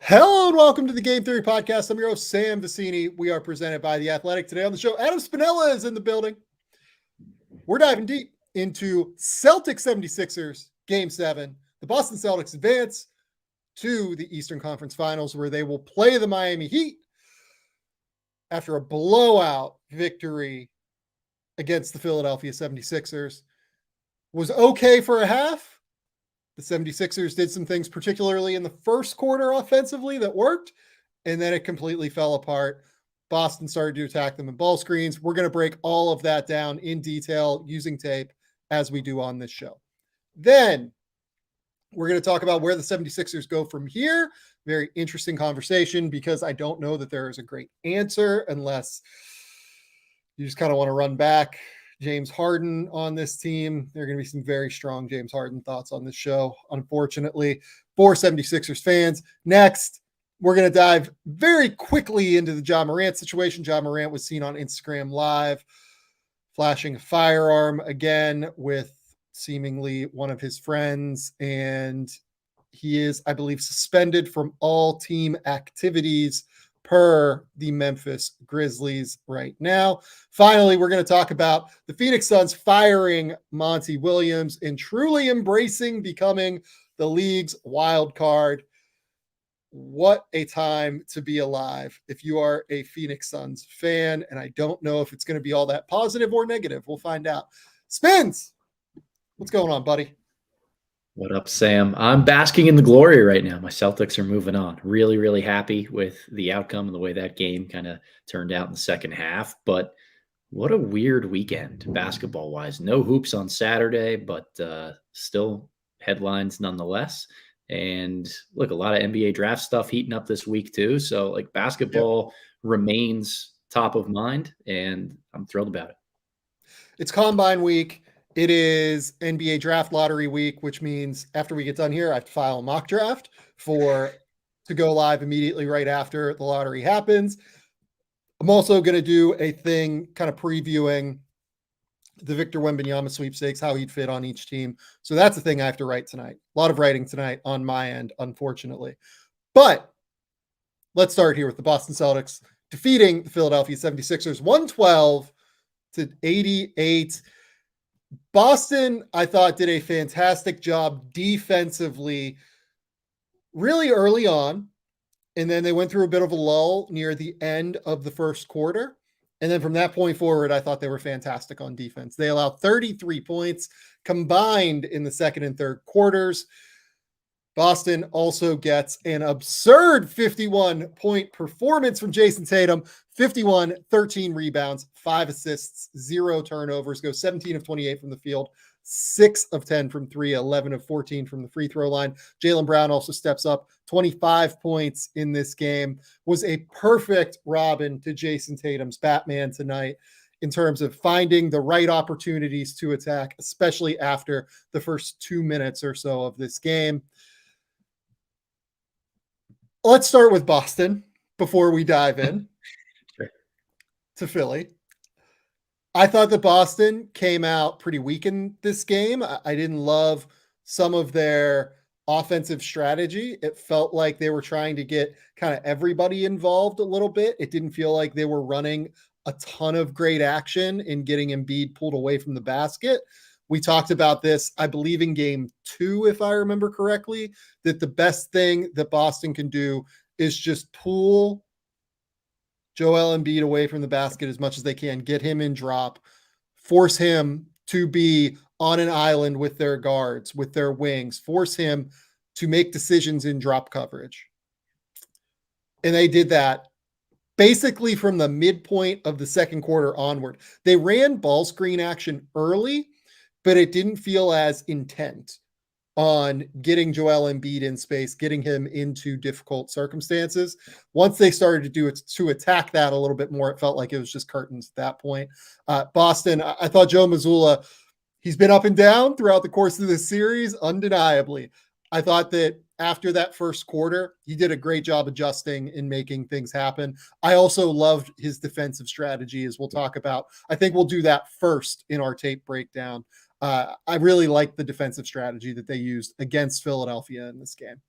Hello and welcome to the Game Theory Podcast. I'm your host, Sam Vicini. We are presented by The Athletic. Today on the show, Adam Spinella is in the building. We're diving deep into Celtics 76ers Game 7. The Boston Celtics advance to the Eastern Conference Finals, where they will play the Miami Heat after a blowout victory against the Philadelphia 76ers. Was okay for a half. The 76ers did some things, particularly in the first quarter offensively, that worked, and then it completely fell apart. Boston started to attack them in ball screens. We're going to break all of that down in detail using tape, as we do on this show. Then we're going to talk about where the 76ers go from here. Very interesting conversation, because I don't know that there is a great answer unless you just kind of want to run back James Harden on this team. There are going to be some very strong James Harden thoughts on this show, unfortunately, for 76ers fans. Next, we're going to dive very quickly into the Ja Morant situation. Ja Morant was seen on Instagram Live flashing a firearm again with seemingly one of his friends, and he is, I believe, suspended from all team activities per the Memphis Grizzlies right now. Finally, we're going to talk about the Phoenix Suns firing Monty Williams and truly embracing becoming the league's wild card. What a time to be alive if you are a Phoenix Suns fan, and I don't know if it's going to be all that positive or negative. We'll find out. Spins, what's going on, buddy? What up, Sam? I'm basking in the glory right now. My Celtics are moving on. Really, really happy with the outcome and the way that game kind of turned out in the second half. But what a weird weekend basketball-wise. No hoops on Saturday, but still headlines nonetheless. And look, a lot of NBA draft stuff heating up this week too. So like basketball remains top of mind, and I'm thrilled about it. It's Combine week. It is NBA draft lottery week, which means after we get done here, I have to file a mock draft to go live immediately right after the lottery happens. I'm also going to do a thing kind of previewing the Victor Wembanyama sweepstakes, how he'd fit on each team. So that's the thing I have to write tonight. A lot of writing tonight on my end, unfortunately. But let's start here with the Boston Celtics defeating the Philadelphia 76ers 112-88. Boston, I thought, did a fantastic job defensively really early on, and then they went through a bit of a lull near the end of the first quarter, and then from that point forward, I thought they were fantastic on defense. They allowed 33 points combined in the second and third quarters. Boston also gets an absurd 51-point performance from Jayson Tatum, 51, 13 rebounds, 5 assists, 0 turnovers, goes 17 of 28 from the field, 6 of 10 from 3, 11 of 14 from the free throw line. Jaylen Brown also steps up, 25 points in this game, was a perfect Robin to Jayson Tatum's Batman tonight in terms of finding the right opportunities to attack, especially after the first 2 minutes or so of this game. Let's start with Boston before we dive in to Philly. I thought that Boston came out pretty weak in this game. I didn't love some of their offensive strategy. It felt like they were trying to get kind of everybody involved a little bit. It didn't feel like they were running a ton of great action in getting Embiid pulled away from the basket. We talked about this, I believe, in game 2, if I remember correctly, that the best thing that Boston can do is just pull Joel Embiid away from the basket as much as they can, get him in drop, force him to be on an island with their guards, with their wings, force him to make decisions in drop coverage. And they did that basically from the midpoint of the second quarter onward. They ran ball screen action early, but it didn't feel as intent on getting Joel Embiid in space, getting him into difficult circumstances. Once they started to do it to attack that a little bit more, it felt like it was just curtains at that point. Boston, I thought Joe Mazzulla, he's been up and down throughout the course of this series, undeniably. I thought that after that first quarter, he did a great job adjusting and making things happen. I also loved his defensive strategy, as we'll talk about. I think we'll do that first in our tape breakdown. I really like the defensive strategy that they used against Philadelphia in this game.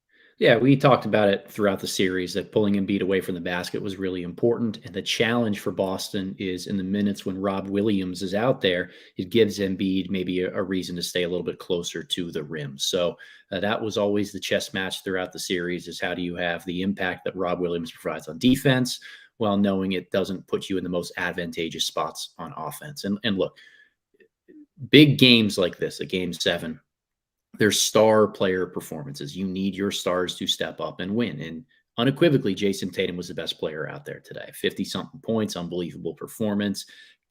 Yeah, we talked about it throughout the series that pulling Embiid away from the basket was really important. And the challenge for Boston is in the minutes when Rob Williams is out there, it gives Embiid maybe a reason to stay a little bit closer to the rim. So that was always the chess match throughout the series is how do you have the impact that Rob Williams provides on defense while knowing it doesn't put you in the most advantageous spots on offense. And look, big games like this, a game 7, there's star player performances. You need your stars to step up and win. And unequivocally, Jayson Tatum was the best player out there today. 50 something points, unbelievable performance,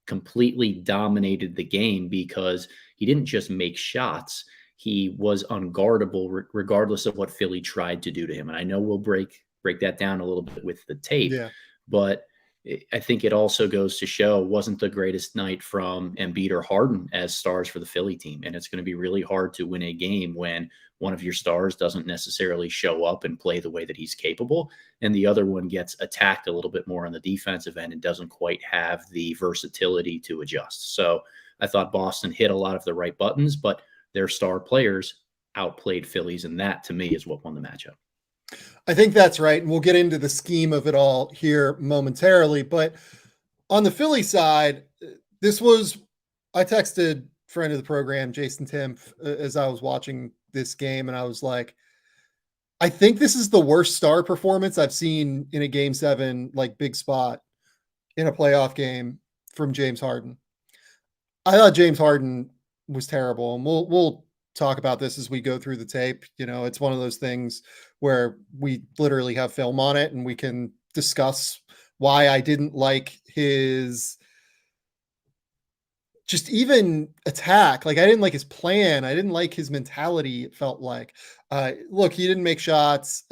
completely dominated the game because he didn't just make shots. He was unguardable regardless of what Philly tried to do to him. And I know we'll break that down a little bit with the tape, Yeah. but I think it also goes to show wasn't the greatest night from Embiid or Harden as stars for the Philly team. And it's going to be really hard to win a game when one of your stars doesn't necessarily show up and play the way that he's capable. And the other one gets attacked a little bit more on the defensive end and doesn't quite have the versatility to adjust. So I thought Boston hit a lot of the right buttons, but their star players outplayed Phillies. And that to me is what won the matchup. I think that's right. And we'll get into the scheme of it all here momentarily. But on the Philly side, I texted friend of the program, Jayson Tatum, as I was watching this game. And I was like, I think this is the worst star performance I've seen in a game 7, like big spot in a playoff game from James Harden. I thought James Harden was terrible. And we'll talk about this as we go through the tape. It's one of those things where we literally have film on it and we can discuss why I didn't like his just even attack. Like I didn't like his plan. I didn't like his mentality. It felt like, look, he didn't make shots,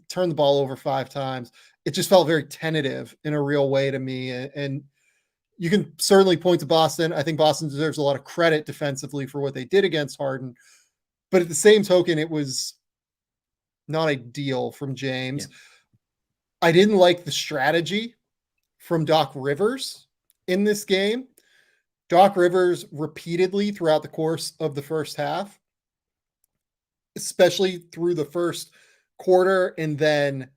turned the ball over 5 times. It just felt very tentative in a real way to me. And you can certainly point to Boston. I think Boston deserves a lot of credit defensively for what they did against Harden. But at the same token, it was not ideal from James. Yeah. I didn't like the strategy from Doc Rivers in this game. Doc Rivers repeatedly throughout the course of the first half, especially through the first quarter and then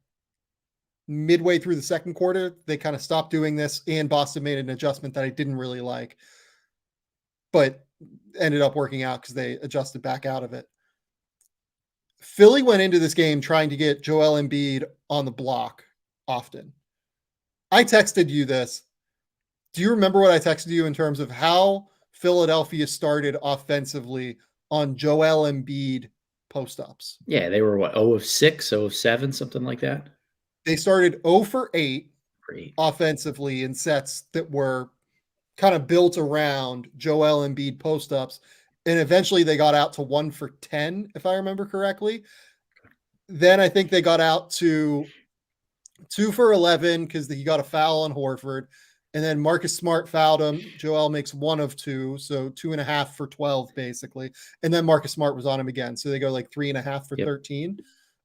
midway through the second quarter, they kind of stopped doing this, and Boston made an adjustment that I didn't really like, but ended up working out because they adjusted back out of it. Philly went into this game trying to get Joel Embiid on the block often. I texted you this. Do you remember what I texted you in terms of how Philadelphia started offensively on Joel Embiid post-ups? Yeah, they were what, 0 of 6, 0 of 7, something like that? They started 0 for 8 offensively in sets that were kind of built around Joel Embiid post-ups. And eventually they got out to 1 for 10, if I remember correctly. Then I think they got out to 2 for 11 because he got a foul on Horford. And then Marcus Smart fouled him. Joel makes 1 of 2, so 2.5 for 12, basically. And then Marcus Smart was on him again. So they go like 3.5 for 13.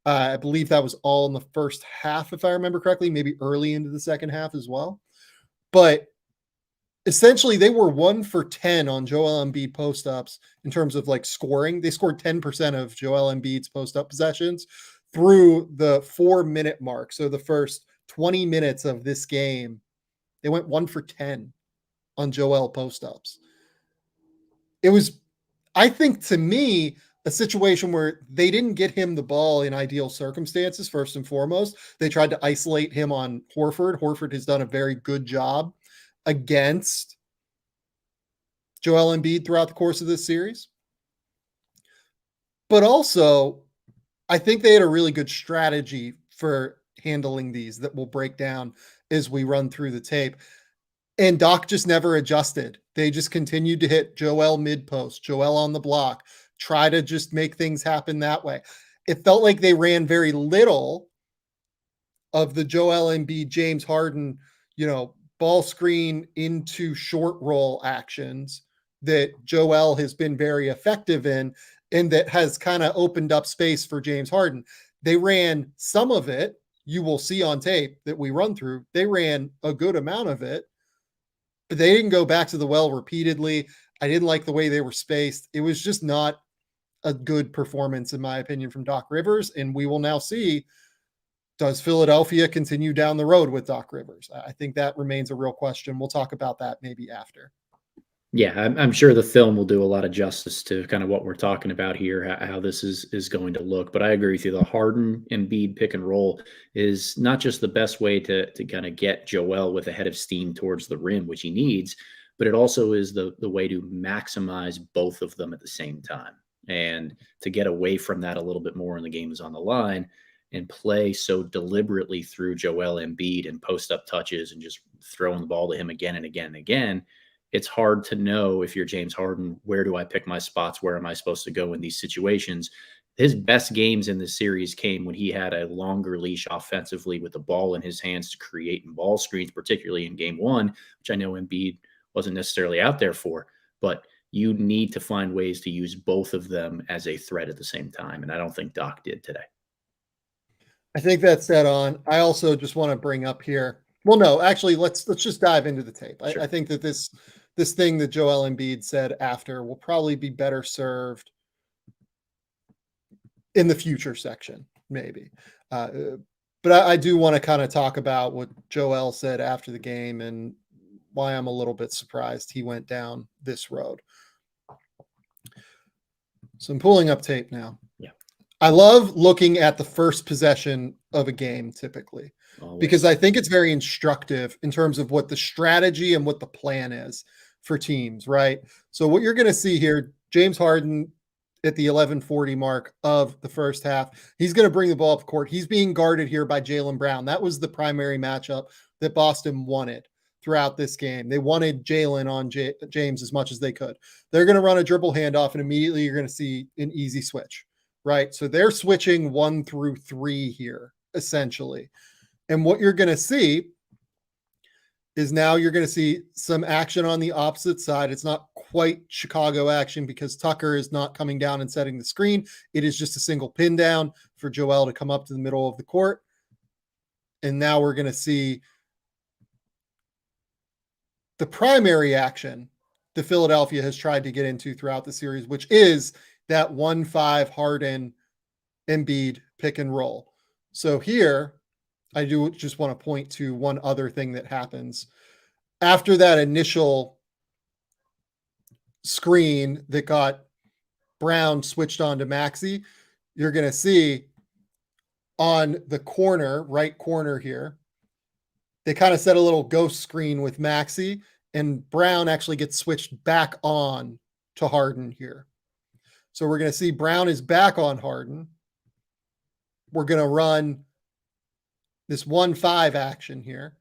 I believe that was all in the first half, if I remember correctly, maybe early into the second half as well. But essentially, they were 1 for 10 on Joel Embiid post-ups in terms of like scoring. They scored 10% of Joel Embiid's post-up possessions through the 4-minute mark. So the first 20 minutes of this game, they went 1 for 10 on Joel post-ups. It was, I think, to me, a situation where they didn't get him the ball in ideal circumstances, first and foremost. They tried to isolate him on Horford. Horford has done a very good job against Joel Embiid throughout the course of this series. But also, I think they had a really good strategy for handling these that we'll break down as we run through the tape. And Doc just never adjusted. They just continued to hit Joel mid-post, Joel on the block, try to just make things happen that way. It felt like they ran very little of the Joel Embiid, James Harden, ball screen into short roll actions that Joel has been very effective in and that has kind of opened up space for James Harden. They ran some of it. You will see on tape that we run through. They ran a good amount of it, but they didn't go back to the well repeatedly. I didn't like the way they were spaced. It was just not a good performance, in my opinion, from Doc Rivers. And we will now see, does Philadelphia continue down the road with Doc Rivers? I think that remains a real question. We'll talk about that maybe after. Yeah, I'm sure the film will do a lot of justice to kind of what we're talking about here, how this is going to look. But I agree with you. The Harden Embiid pick and roll is not just the best way to kind of get Joel with a head of steam towards the rim, which he needs, but it also is the way to maximize both of them at the same time. And to get away from that a little bit more when the game is on the line and play so deliberately through Joel Embiid and post up touches and just throwing the ball to him again and again and again. It's hard to know, if you're James Harden, where do I pick my spots? Where am I supposed to go in these situations? His best games in the series came when he had a longer leash offensively with the ball in his hands to create in ball screens, particularly in game one, which I know Embiid wasn't necessarily out there for. But you need to find ways to use both of them as a threat at the same time. And I don't think Doc did today. I think that's dead on. I also just want to bring up here. Well, no, actually, let's just dive into the tape. Sure. I think that this thing that Joel Embiid said after will probably be better served in the future section, maybe. But I do want to kind of talk about what Joel said after the game and why I'm a little bit surprised he went down this road. So I'm pulling up tape now. Yeah. I love looking at the first possession of a game typically. Always. Because I think it's very instructive in terms of what the strategy and what the plan is for teams, right? So what you're going to see here, James Harden at the 11:40 mark of the first half, he's going to bring the ball up court. He's being guarded here by Jaylen Brown. That was the primary matchup that Boston wanted throughout this game. They wanted Jaylen on James as much as they could. They're going to run a dribble handoff, and immediately you're going to see an easy switch, right? So they're switching 1 through 3 here, essentially. And what you're going to see is now you're going to see some action on the opposite side. It's not quite Chicago action because Tucker is not coming down and setting the screen. It is just a single pin down for Joel to come up to the middle of the court. And now we're going to see the primary action that Philadelphia has tried to get into throughout the series, which is that 1-5 Harden Embiid pick and roll. So here, I do just want to point to one other thing that happens. After that initial screen that got Brown switched on to Maxey, you're going to see on the corner, right corner here, they kind of set a little ghost screen with Maxey, and Brown actually gets switched back on to Harden here. So we're going to see Brown is back on Harden. We're going to run this 1-5 action here.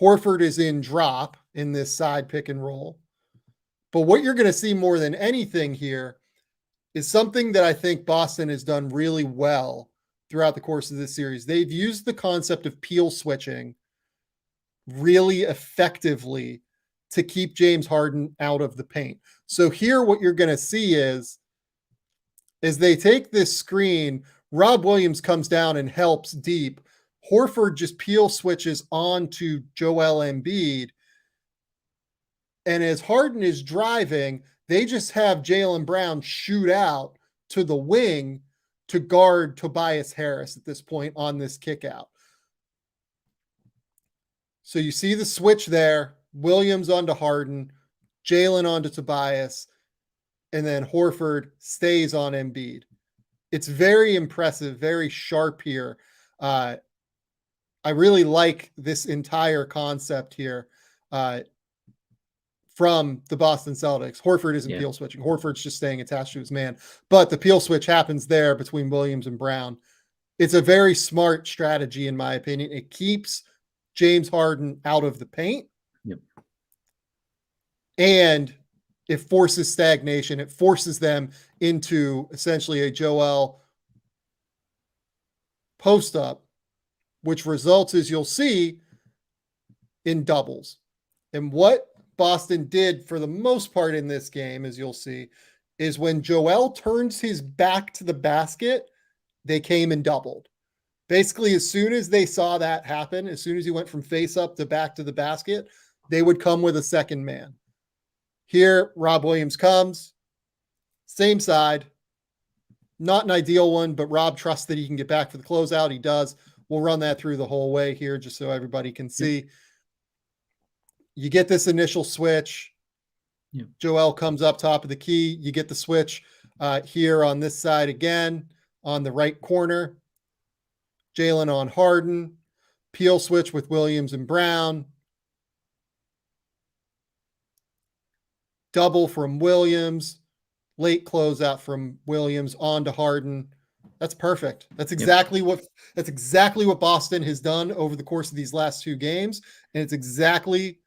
Horford is in drop in this side pick and roll. But what you're going to see more than anything here is something that I think Boston has done really well throughout the course of this series. They've used the concept of peel switching really effectively to keep James Harden out of the paint. So here what you're going to see is they take this screen, Rob Williams comes down and helps deep. Horford just peel switches on to Joel Embiid. And as Harden is driving, they just have Jaylen Brown shoot out to the wing to guard Tobias Harris at this point on this kick out. So you see the switch there, Williams onto Harden, Jaylen onto Tobias, and then Horford stays on Embiid. It's very impressive, very sharp here. I really like this entire concept here from the Boston Celtics. Horford isn't peel switching. Horford's just staying attached to his man. But the peel switch happens there between Williams and Brown. It's a very smart strategy, in my opinion. It keeps James Harden out of the paint. Yep. And it forces stagnation. It forces them into essentially a Joel post-up, which results, as you'll see, in doubles. And what Boston did for the most part in this game, as you'll see, is when Joel turns his back to the basket, they came and doubled. Basically, as soon as they saw that happen, as soon as he went from face up to back to the basket, they would come with a second man. Here, Rob Williams comes, same side, Not an ideal one, but Rob trusts that he can get back for the closeout. He does. We'll run that through the whole way here just so everybody can see. You get this initial switch. Joel comes up top of the key. You get the switch here on this side again on the right corner. Jalen on Harden. Peel switch with Williams and Brown. Double from Williams. Late closeout from Williams on to Harden. That's perfect. That's exactly what Boston has done over the course of these last 2 games, and it's exactly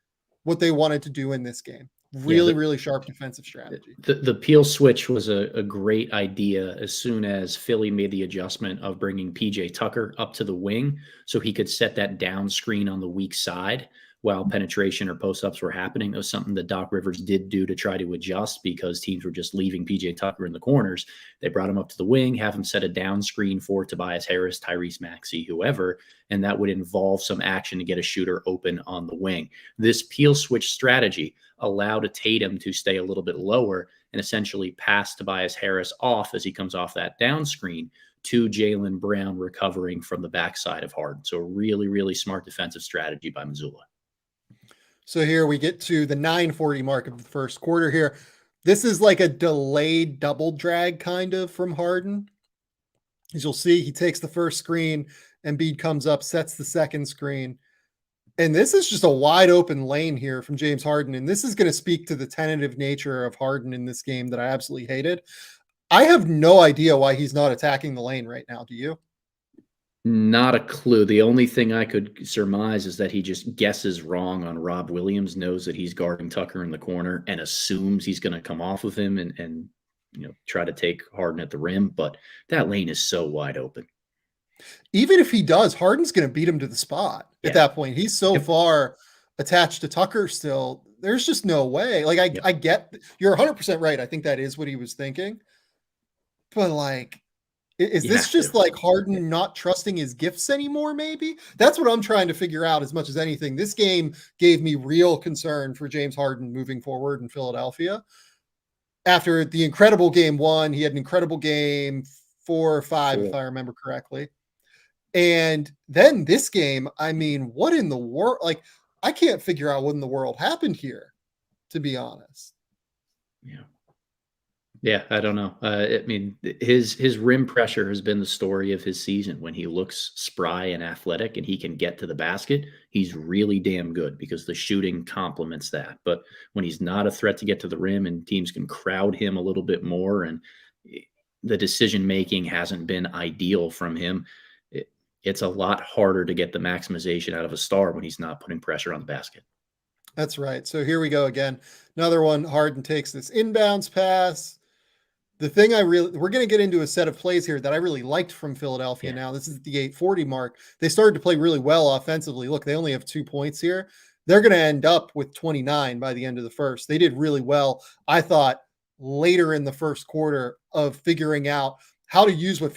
what they wanted to do in this game. Really sharp defensive strategy. The Peel switch was a great idea as soon as Philly made the adjustment of bringing PJ Tucker up to the wing so he could set that down screen on the weak side while penetration or post-ups were happening. It was something that Doc Rivers did do to try to adjust because teams were just leaving PJ Tucker in the corners. They brought him up to the wing, have him set a down screen for Tobias Harris, Tyrese Maxey, whoever, and that would involve some action to get a shooter open on the wing. This Peel switch strategy allowed Tatum to stay a little bit lower and essentially pass Tobias Harris off as he comes off that down screen to Jaylen Brown recovering from the backside of Harden. So really smart defensive strategy by Missoula. So here we get to the 9:40 mark of the first quarter here. This is like a delayed double drag kind of from Harden. As you'll see, he takes the first screen, Embiid comes up, sets the second screen. And this is just a wide open lane here from James Harden. And this is going to speak to the tentative nature of Harden in this game that I absolutely hated. I have no idea why he's not attacking the lane right now. Do you? Not a clue. The only thing I could surmise is that he just guesses wrong on Rob Williams, knows that he's guarding Tucker in the corner and assumes he's going to come off of him and try to take Harden at the rim. But that lane is so wide open. Even if he does, Harden's going to beat him to the spot at that point. He's so far attached to Tucker still. There's just no way. Like, I get you're 100% right. I think that is what he was thinking. But like, is this just like Harden not trusting his gifts anymore? Maybe that's what I'm trying to figure out as much as anything. This game gave me real concern for James Harden moving forward in Philadelphia. After the incredible game 1, he had an incredible game 4 or 5, if I remember correctly. And then this game, I mean, what in the world? Like, I can't figure out what in the world happened here, to be honest. Yeah, I don't know. I mean, his rim pressure has been the story of his season. When he looks spry and athletic and he can get to the basket, he's really damn good because the shooting complements that. But when he's not a threat to get to the rim and teams can crowd him a little bit more and the decision-making hasn't been ideal from him, it's a lot harder to get the maximization out of a star when he's not putting pressure on the basket. That's right. So here we go again. Another one. Harden takes this inbounds pass. The thing we're going to get into a set of plays here that I really liked from Philadelphia. Now, this is at the 8:40 mark. They started to play really well offensively. Look, they only have 2 points here. They're going to end up with 29 by the end of the first. They did really well, I thought, later in the first quarter of figuring out how to use what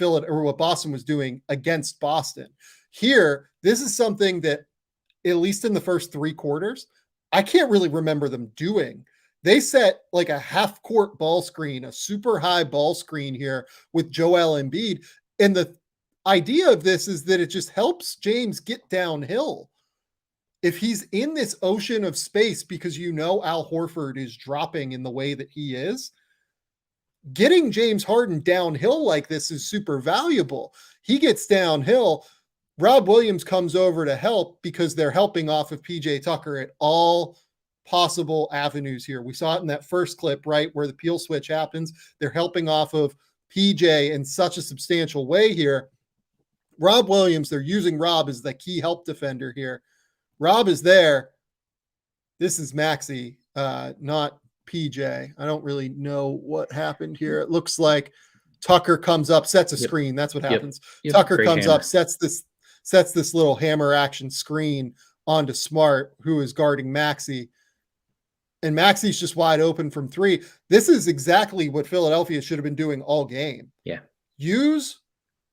Boston was doing against Boston. Here, this is something that, at least in the first 3 quarters, I can't really remember them doing. They set like a half-court ball screen, a super high ball screen here with Joel Embiid. And the idea of this is that it just helps James get downhill. If he's in this ocean of space because Al Horford is dropping in the way that he is, getting James Harden downhill like this is super valuable. He gets downhill. Rob Williams comes over to help because they're helping off of PJ Tucker at all possible avenues here. We saw it in that first clip, right, where the Peel switch happens. They're helping off of PJ in such a substantial way here. Rob Williams, they're using Rob as the key help defender here. Rob is there. This is Maxey, not PJ. I don't really know what happened here. It looks like Tucker comes up, sets a screen. That's what happens. Tucker comes up, sets this little hammer action screen onto Smart, who is guarding Maxey. And Maxey's just wide open from 3. This is exactly what Philadelphia should have been doing all game. Yeah. Use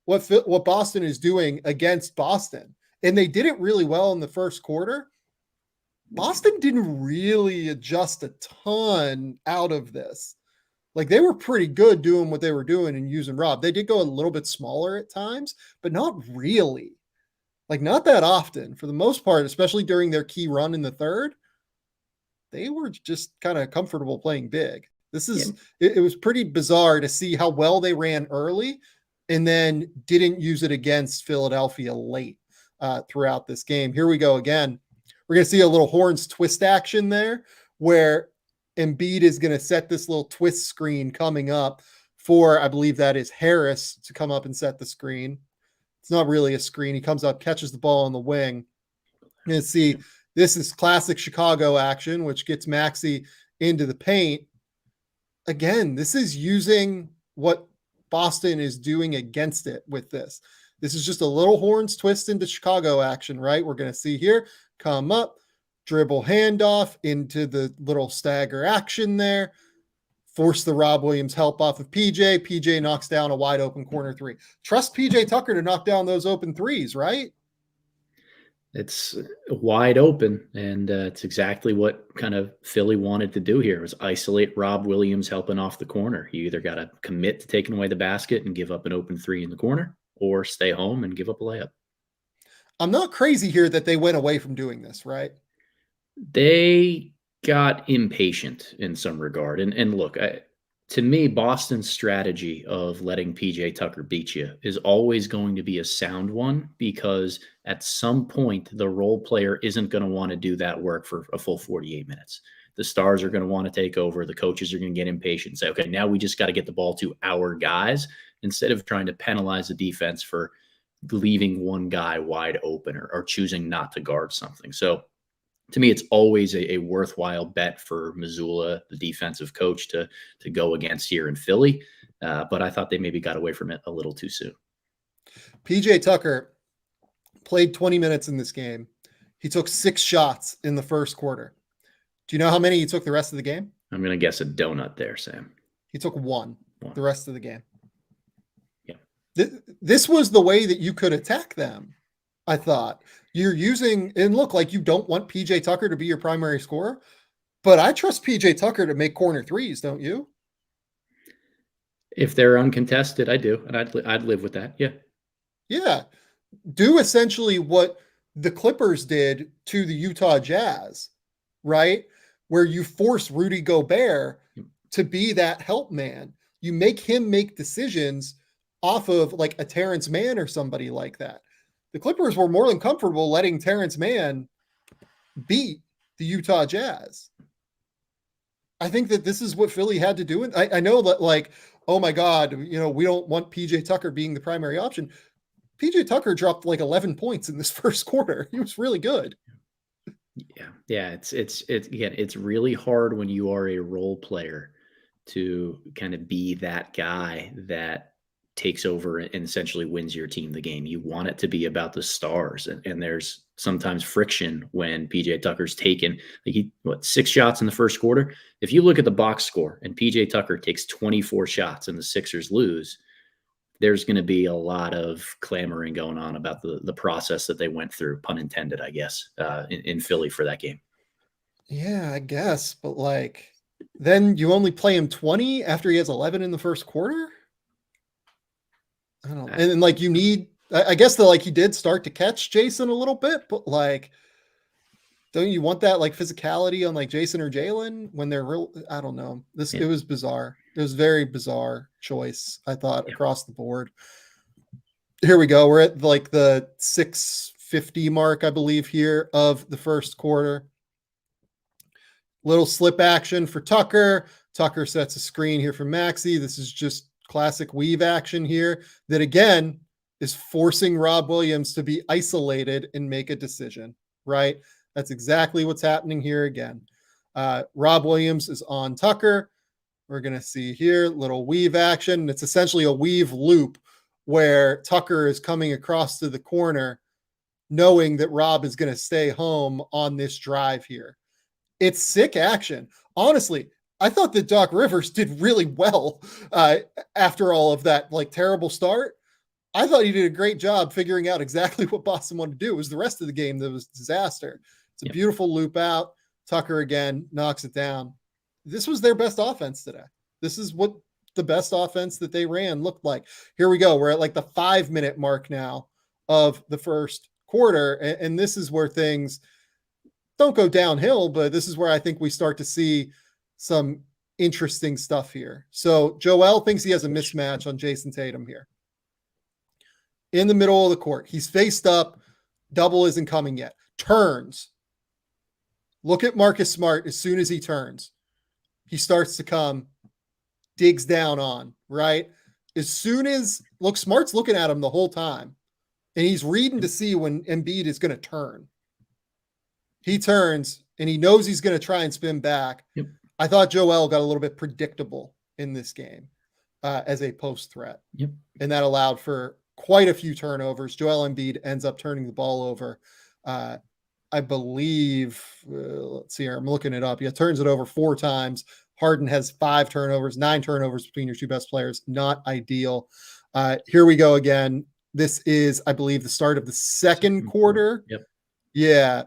what Boston is doing against Boston. And they did it really well in the first quarter. Boston didn't really adjust a ton out of this. Like they were pretty good doing what they were doing and using Rob. They did go a little bit smaller at times, but not really. Like not that often for the most part, especially during their key run in the third. They were just kind of comfortable playing big. It was pretty bizarre to see how well they ran early and then didn't use it against Philadelphia late throughout this game. Here we go again. We're going to see a little horns twist action there where Embiid is going to set this little twist screen coming up for, I believe that is Harris to come up and set the screen. It's not really a screen. He comes up, catches the ball on the wing. You're going to see this is classic Chicago action, which gets Maxey into the paint. Again, this is using what Boston is doing against it with this. This is just a little horns twist into Chicago action, right? We're going to see here, come up, dribble handoff into the little stagger action there, force the Rob Williams help off of PJ. PJ knocks down a wide open corner three. Trust PJ Tucker to knock down those open threes, right? It's wide open, and it's exactly what kind of Philly wanted to do here, was isolate Rob Williams helping off the corner. You either got to commit to taking away the basket and give up an open three in the corner, or stay home and give up a layup. I'm not crazy here that they went away from doing this, right? They got impatient in some regard. And look, to me, Boston's strategy of letting PJ Tucker beat you is always going to be a sound one, because at some point, the role player isn't going to want to do that work for a full 48 minutes. The stars are going to want to take over. The coaches are going to get impatient and say, okay, now we just got to get the ball to our guys, instead of trying to penalize the defense for leaving one guy wide open or choosing not to guard something. So to me, it's always a worthwhile bet for Mazzulla, the defensive coach, to go against here in Philly. But I thought they maybe got away from it a little too soon. PJ Tucker played 20 minutes in this game. He took 6 shots in the first quarter. Do you know how many he took the rest of the game? I'm going to guess a donut there, Sam. He took one the rest of the game. Yeah. This was the way that you could attack them, I thought. You're using, and look, like you don't want PJ Tucker to be your primary scorer, but I trust PJ Tucker to make corner threes, don't you? If they're uncontested, I do, and I'd live with that. Yeah. Yeah. Do essentially what the Clippers did to the Utah Jazz, right? Where you force Rudy Gobert to be that help man. You make him make decisions off of like a Terrence Mann or somebody like that. The Clippers were more than comfortable letting Terrence Mann beat the Utah Jazz. I think that this is what Philly had to do. And I know that, like, oh my God, you know, we don't want PJ Tucker being the primary option. PJ Tucker dropped like 11 points in this first quarter. He was really good. Yeah. It's really hard when you are a role player to kind of be that guy that takes over and essentially wins your team the game. You want it to be about the stars, and there's sometimes friction when PJ Tucker's taken 6 shots in the first quarter. If you look at the box score and PJ Tucker takes 24 shots and the Sixers lose, there's going to be a lot of clamoring going on about the process that they went through, pun intended, I guess, in Philly for that game. Yeah, I guess, but like then you only play him 20 after he has 11 in the first quarter. I don't know. And then like you need, I guess that like he did start to catch Jayson a little bit, but like, don't you want that like physicality on like Jayson or Jalen when they're real? I don't know. It was bizarre. It was very bizarre choice, I thought, across the board. Here we go. We're at like the 6:50 mark, I believe, here of the first quarter. Little slip action for Tucker. Tucker sets a screen here for Maxey. This is just classic weave action here that again is forcing Rob Williams to be isolated and make a decision, right? That's exactly what's happening here again. Rob Williams is on Tucker. We're going to see here little weave action. It's essentially a weave loop where Tucker is coming across to the corner knowing that Rob is going to stay home on this drive here. It's sick action. Honestly, I thought that Doc Rivers did really well after all of that like terrible start. I thought he did a great job figuring out exactly what Boston wanted to do. It was the rest of the game that was disaster. It's a beautiful loop out. Tucker again knocks it down. This was their best offense today. This is what the best offense that they ran looked like. Here we go. We're at like the 5-minute mark now of the first quarter. And this is where things don't go downhill, but this is where I think we start to see some interesting stuff here. So Joel thinks he has a mismatch on Jayson Tatum here. In the middle of the court, he's faced up. Double isn't coming yet. Turns. Look at Marcus Smart as soon as he turns. He starts to come, digs down on, right? As soon as, look, Smart's looking at him the whole time, and he's reading to see when Embiid is going to turn. He turns, and he knows he's going to try and spin back. Yep. I thought Joel got a little bit predictable in this game as a post threat. Yep. And that allowed for quite a few turnovers. Joel Embiid ends up turning the ball over. I believe, let's see here, I'm looking it up. Yeah, turns it over 4 times. Harden has 5 turnovers, 9 turnovers between your two best players. Not ideal. Here we go again. This is, I believe, the start of the second quarter. Yep. Yeah.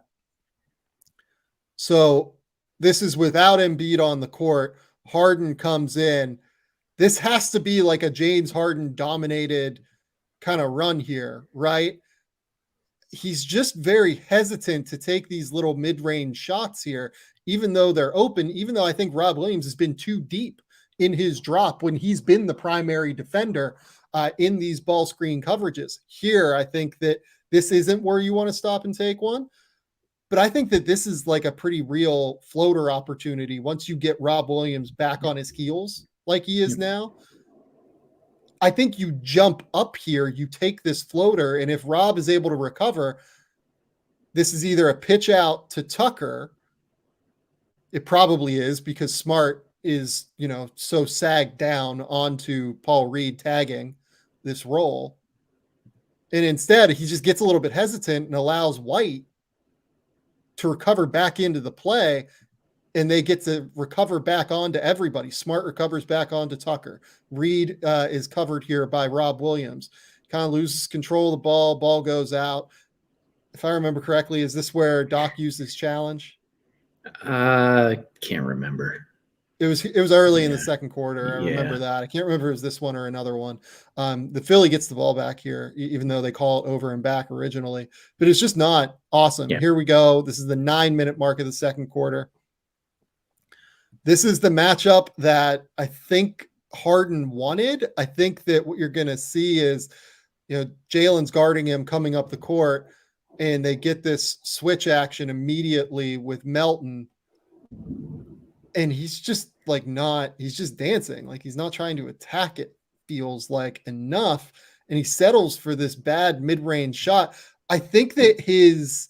So this is without Embiid on the court. Harden comes in. This has to be like a James Harden dominated kind of run here, right? He's just very hesitant to take these little mid-range shots here, even though they're open, even though I think Rob Williams has been too deep in his drop when he's been the primary defender in these ball screen coverages. Here, I think that this isn't where you want to stop and take one, but I think that this is like a pretty real floater opportunity once you get Rob Williams back on his heels like he is now. I think you jump up here, you take this floater, and if Rob is able to recover, this is either a pitch out to Tucker. It probably is because Smart is, so sagged down onto Paul Reed tagging this roll. And instead, he just gets a little bit hesitant and allows White to recover back into the play, and they get to recover back onto everybody. Smart recovers back onto Tucker. Reed is covered here by Rob Williams. Kind of loses control of the ball. Ball goes out. If I remember correctly, is this where Doc used his challenge? Can't remember. It was early in the second quarter. I remember that. I can't remember if it was this one or another one. The Philly gets the ball back here, even though they call it over and back originally. But it's just not awesome. Yeah. Here we go. This is the 9-minute mark of the second quarter. This is the matchup that I think Harden wanted. I think that what you're going to see is, Jalen's guarding him coming up the court, and they get this switch action immediately with Melton. And he's just he's just dancing. Like he's not trying to attack it, feels like enough. And he settles for this bad mid-range shot. I think that his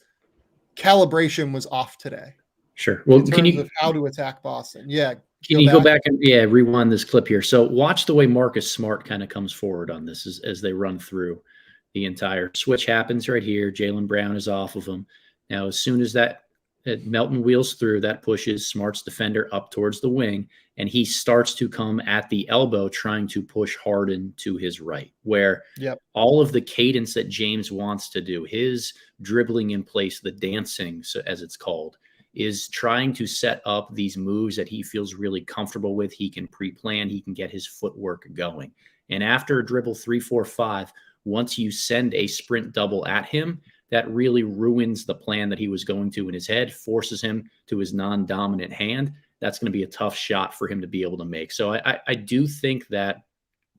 calibration was off today. Sure. Well, in terms of how to attack Boston. Yeah. Can you go back and rewind this clip here? So watch the way Marcus Smart kind of comes forward on this as they run through the entire switch happens right here. Jaylen Brown is off of him. Now, as soon as that Melton wheels through, that pushes Smart's defender up towards the wing, and he starts to come at the elbow trying to push Harden to his right, where all of the cadence that James wants to do, his dribbling in place, the dancing, so as it's called, is trying to set up these moves that he feels really comfortable with. He can pre-plan, he can get his footwork going. And after a dribble 3, 4, 5, once you send a sprint double at him, that really ruins the plan that he was going to in his head, forces him to his non-dominant hand. That's going to be a tough shot for him to be able to make. So I do think that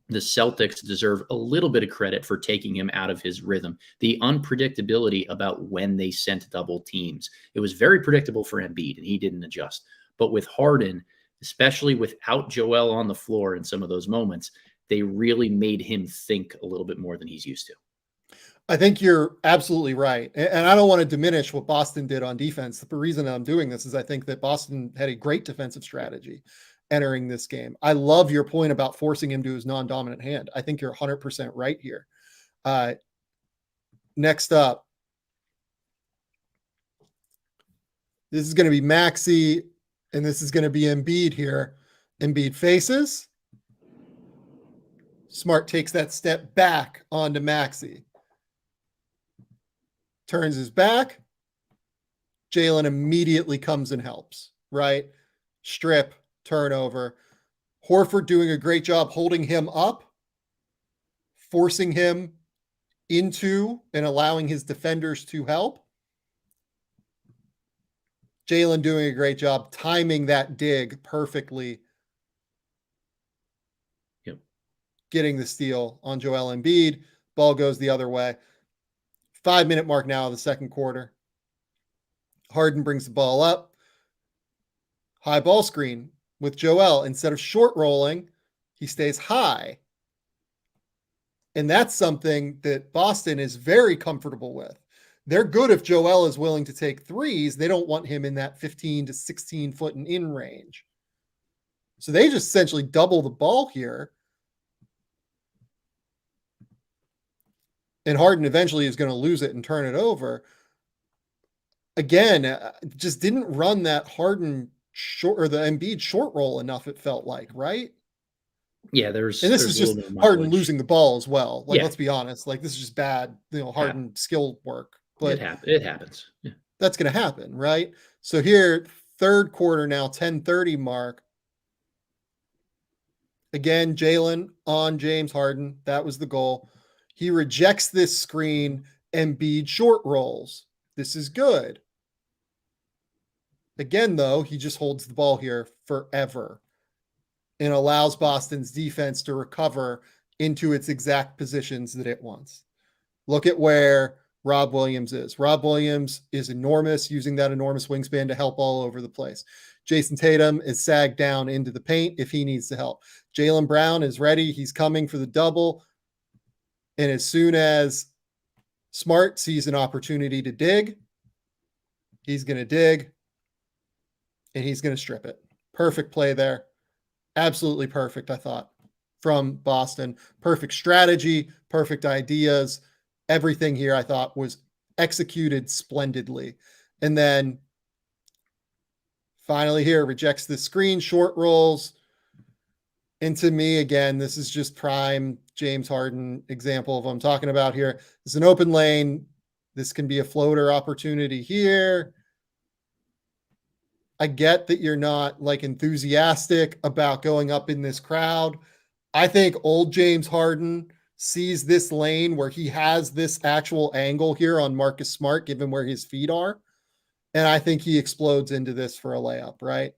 the Celtics deserve a little bit of credit for taking him out of his rhythm. The unpredictability about when they sent double teams. It was very predictable for Embiid, and he didn't adjust. But with Harden, especially without Joel on the floor in some of those moments, they really made him think a little bit more than he's used to. I think you're absolutely right. And I don't want to diminish what Boston did on defense. The reason I'm doing this is I think that Boston had a great defensive strategy entering this game. I love your point about forcing him to his non-dominant hand. I think you're 100% right here. Next up, this is going to be Maxey, and this is going to be Embiid here. Embiid faces. Smart takes that step back onto Maxey. Turns his back. Jaylen immediately comes and helps, right? Strip, turnover. Horford doing a great job holding him up, forcing him into and allowing his defenders to help. Jalen doing a great job timing that dig perfectly. Yep. Getting the steal on Joel Embiid. Ball goes the other way. 5-minute mark now of the second quarter. Harden brings the ball up. High ball screen with Joel. Instead of short rolling, he stays high. And that's something that Boston is very comfortable with. They're good if Joel is willing to take threes. They don't want him in that 15 to 16 foot and in range. So they just essentially double the ball here. And Harden eventually is going to lose it and turn it over. Again, just didn't run that Harden short or the Embiid short roll enough, it felt like, right? Yeah, and this there's is a just little bit of Harden mileage. losing the ball as well. Like, Yeah. let's be honest. Like, this is just bad, Harden skill work. But it happens. Yeah. That's going to happen, right? So here, third quarter now, 10:30 mark. Again, Jalen on James Harden. That was the goal. He rejects this screen. Embiid short rolls. This is good. Again, though, he just holds the ball here forever and allows Boston's defense to recover into its exact positions that it wants. Look at where Rob Williams is. Rob Williams is enormous, using that enormous wingspan to help all over the place. Jayson Tatum is sagged down into the paint if he needs to help. Jaylen Brown is ready. He's coming for the double. And as soon as Smart sees an opportunity to dig, he's going to dig and he's going to strip it. Perfect play there. Absolutely perfect, I thought, from Boston. Perfect strategy, perfect ideas. Everything here, I thought, was executed splendidly. And then finally here, rejects the screen, short rolls. And to me, again, this is just prime James Harden example of what I'm talking about here. It's an open lane. This can be a floater opportunity here. I get that you're not like enthusiastic about going up in this crowd. I think old James Harden sees this lane where he has this actual angle here on Marcus Smart, given where his feet are. And I think he explodes into this for a layup, right?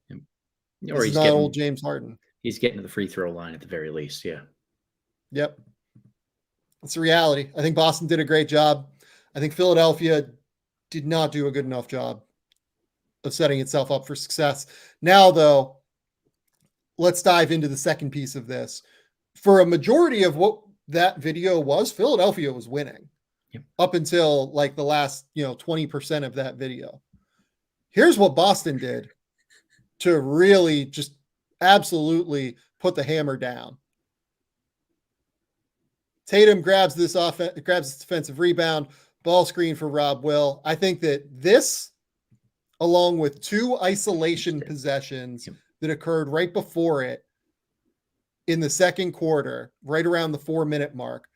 Or he's not old James Harden. He's getting to the free throw line at the very least. Yeah. Yep. It's a reality. I think Boston did a great job. I think Philadelphia did not do a good enough job of setting itself up for success. Now, though, let's dive into the second piece of this. For a majority of what that video was, Philadelphia was winning up until like the last, 20% of that video. Here's what Boston did to really just absolutely put the hammer down. Tatum grabs this defensive rebound, ball screen for Rob Will. I think that this, along with two isolation possessions that occurred right before it in the second quarter, right around the 4-minute mark,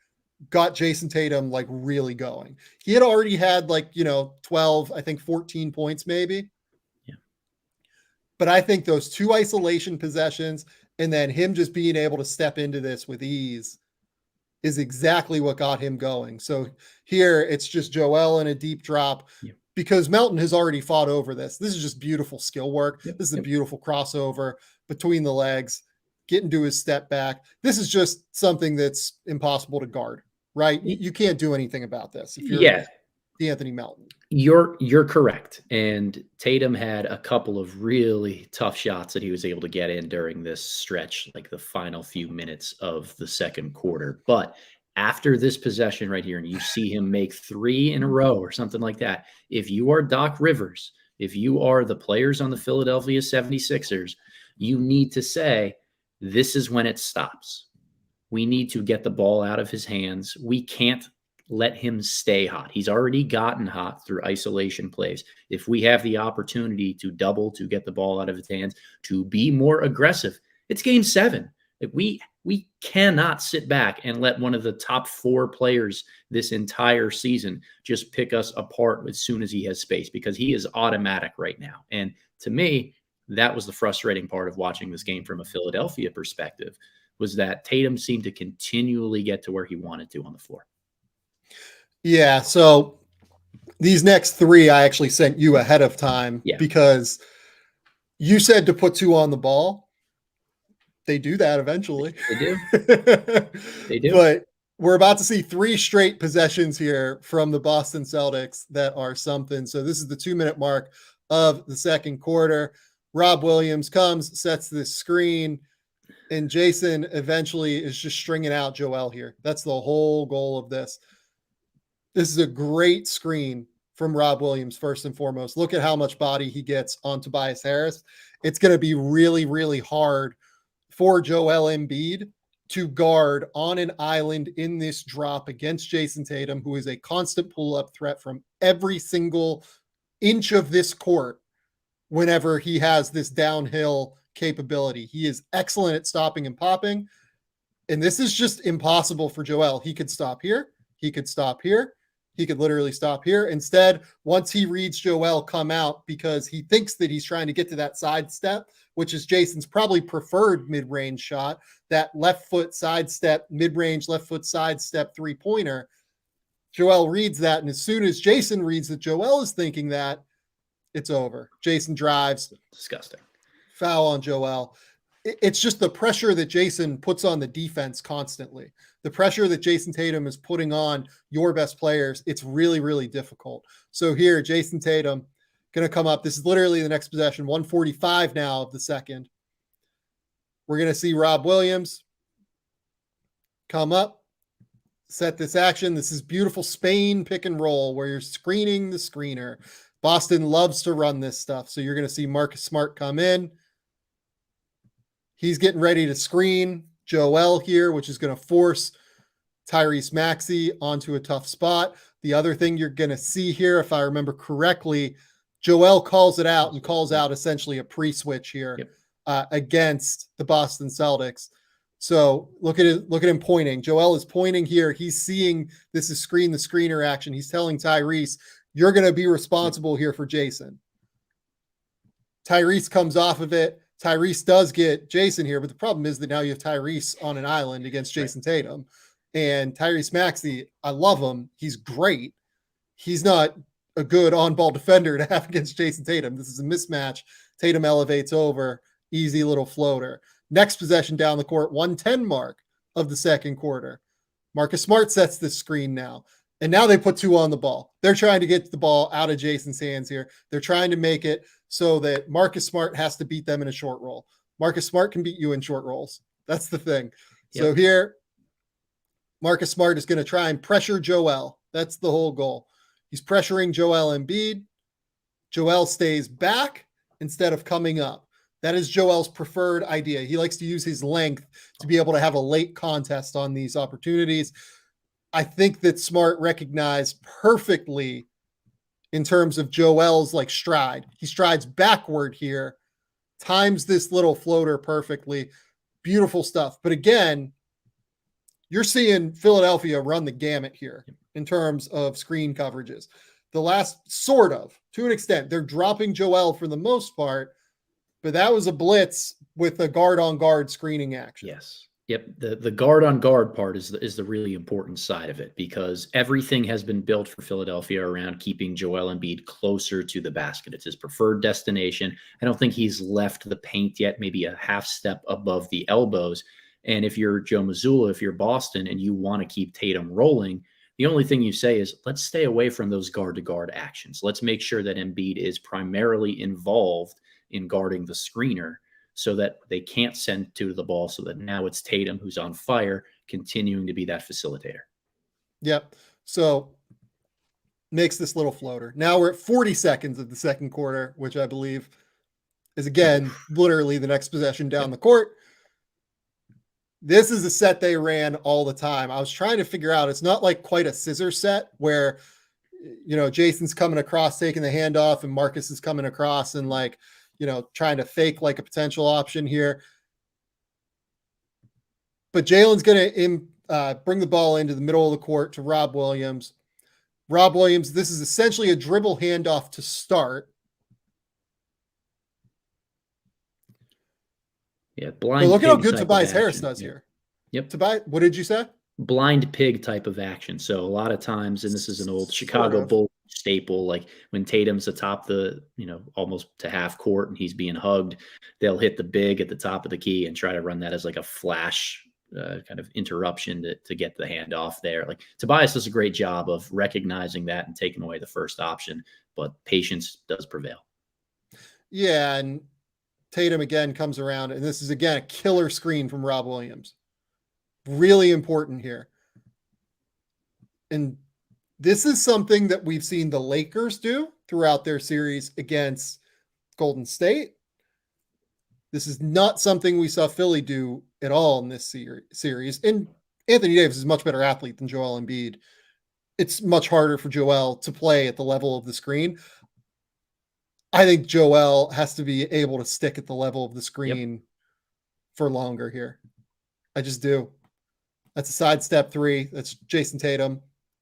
got Jayson Tatum like really going. He had already had 12, I think 14 points maybe. Yeah. But I think those two isolation possessions and then him just being able to step into this with ease is exactly what got him going. So here it's just Joel in a deep drop because Melton has already fought over this. This is just beautiful skill work. This is a beautiful crossover between the legs, getting to his step back. This is just something that's impossible to guard, right? You can't do anything about this if you're Anthony Melton. You're correct. And Tatum had a couple of really tough shots that he was able to get in during this stretch, like the final few minutes of the second quarter. But after this possession right here, and you see him make 3 in a row or something like that, if you are Doc Rivers, if you are the players on the Philadelphia 76ers, you need to say, this is when it stops. We need to get the ball out of his hands. We can't let him stay hot. He's already gotten hot through isolation plays. If we have the opportunity to double, to get the ball out of his hands, to be more aggressive, it's game 7. We cannot sit back and let one of the top 4 players this entire season just pick us apart as soon as he has space, because he is automatic right now. And to me, that was the frustrating part of watching this game from a Philadelphia perspective, was that Tatum seemed to continually get to where he wanted to on the floor. Yeah. So these next three, I actually sent you ahead of time because you said to put 2 on the ball. They do that eventually. They do. They do. But we're about to see 3 straight possessions here from the Boston Celtics that are something. So this is the 2-minute mark of the second quarter. Rob Williams comes, sets this screen, and Jayson eventually is just stringing out Joel here. That's the whole goal of this. This is a great screen from Rob Williams, first and foremost. Look at how much body he gets on Tobias Harris. It's going to be really, really hard for Joel Embiid to guard on an island in this drop against Jayson Tatum, who is a constant pull-up threat from every single inch of this court whenever he has this downhill capability. He is excellent at stopping and popping, and this is just impossible for Joel. He could stop here. He could stop here. He could literally stop here. Instead, once he reads Joel come out because he thinks that he's trying to get to that sidestep, which is Jayson's probably preferred mid-range shot, that left foot sidestep, mid-range left foot sidestep three-pointer. Joel reads that, and as soon as Jayson reads that Joel is thinking that, it's over. Jayson drives. Disgusting. Foul on Joel. It's just the pressure that Jayson puts on the defense constantly. The pressure that Jayson Tatum is putting on your best players, it's really, really difficult. So here, Jayson Tatum going to come up. This is literally the next possession, 145 now of the second. We're going to see Rob Williams come up, set this action. This is beautiful Spain pick and roll where you're screening the screener. Boston loves to run this stuff. So you're going to see Marcus Smart come in. He's getting ready to screen Joel here, which is going to force Tyrese Maxey onto a tough spot. The other thing you're going to see here, if I remember correctly, Joel calls it out and calls out essentially a pre-switch here against the Boston Celtics. So look at him pointing. Joel is pointing here. He's seeing this is screen the screener action. He's telling Tyrese, you're going to be responsible here for Jayson. Tyrese comes off of it. Tyrese does get Jayson here, but the problem is that now you have Tyrese on an island against Jayson Tatum. And Tyrese Maxey, I love him. He's great. He's not a good on-ball defender to have against Jayson Tatum. This is a mismatch. Tatum elevates over. Easy little floater. Next possession down the court, 110 mark of the second quarter. Marcus Smart sets this screen now. And now they put 2 on the ball. They're trying to get the ball out of Jayson's hands here. They're trying to make it so that Marcus Smart has to beat them in a short roll. Marcus Smart can beat you in short rolls. That's the thing. Yep. So here, Marcus Smart is going to try and pressure Joel. That's the whole goal. He's pressuring Joel Embiid. Joel stays back instead of coming up. That is Joel's preferred idea. He likes to use his length to be able to have a late contest on these opportunities. I think that Smart recognized perfectly in terms of Joel's stride. He strides backward here, times this little floater perfectly. Beautiful stuff. But again, you're seeing Philadelphia run the gamut here in terms of screen coverages. The last sort of, to an extent, they're dropping Joel for the most part, but that was a blitz with a guard-on-guard screening action. Yes. Yep. The guard-on-guard part is the really important side of it, because everything has been built for Philadelphia around keeping Joel Embiid closer to the basket. It's his preferred destination. I don't think he's left the paint yet, maybe a half step above the elbows. And if you're Joe Mazzulla, if you're Boston and you want to keep Tatum rolling, the only thing you say is, let's stay away from those guard-to-guard actions. Let's make sure that Embiid is primarily involved in guarding the screener, so that they can't send 2 to the ball, so that now it's Tatum who's on fire, continuing to be that facilitator. Yep. So makes this little floater. Now we're at 40 seconds of the second quarter, which I believe is, again, literally the next possession down the court. This is a set they ran all the time. I was trying to figure out, it's not like quite a scissor set where, Jayson's coming across, taking the handoff, and Marcus is coming across and trying to fake like a potential option here. But Jalen's going to bring the ball into the middle of the court to Rob Williams. Rob Williams, this is essentially a dribble handoff to start. Yeah, But blind look at how pig good type of Tobias Harris action. does Yep. here. Yep. What did you say? Blind pig type of action. So a lot of times, and this is an old Chicago Bulls staple, like when Tatum's atop the, almost to half court and he's being hugged, they'll hit the big at the top of the key and try to run that as like a flash kind of interruption to get the handoff there. Like Tobias does a great job of recognizing that and taking away the first option, but patience does prevail. Yeah, and Tatum again comes around, and this is again a killer screen from Rob Williams. Really important here. And this is something that we've seen the Lakers do throughout their series against Golden State. This is not something we saw Philly do at all in this series. And Anthony Davis is a much better athlete than Joel Embiid. It's much harder for Joel to play at the level of the screen. I think Joel has to be able to stick at the level of the screen for longer here. I just do. That's a sidestep three. That's Jayson Tatum.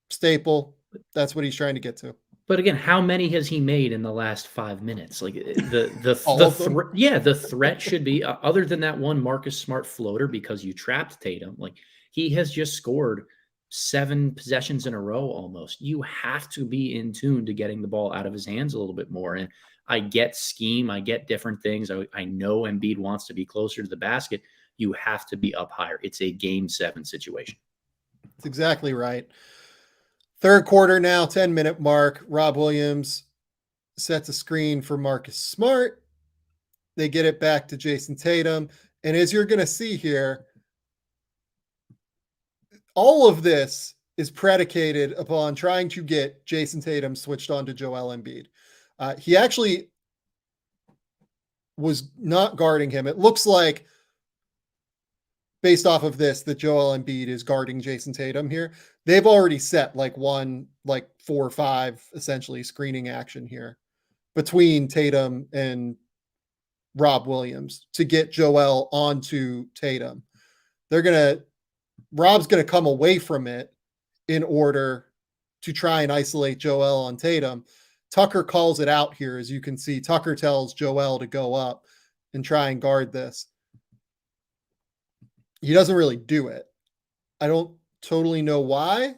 Staple. That's what he's trying to get to. But again, how many has he made in the last 5 minutes? Like the threat should be other than that one Marcus Smart floater because you trapped Tatum. Like he has just scored 7 possessions in a row almost. You have to be in tune to getting the ball out of his hands a little bit more. And I get scheme, I get different things. I know Embiid wants to be closer to the basket. You have to be up higher. It's a game 7 situation. That's exactly right. Third quarter now, 10-minute mark. Rob Williams sets a screen for Marcus Smart. They get it back to Jayson Tatum. And as you're going to see here, all of this is predicated upon trying to get Jayson Tatum switched on to Joel Embiid. He actually was not guarding him. It looks like, based off of this, that Joel Embiid is guarding Jayson Tatum here. They've already set like 4 or 5 essentially screening action here between Tatum and Rob Williams to get Joel onto Tatum. Rob's going to come away from it in order to try and isolate Joel on Tatum. Tucker calls it out here. As you can see, Tucker tells Joel to go up and try and guard this. He doesn't really do it. I don't totally know why.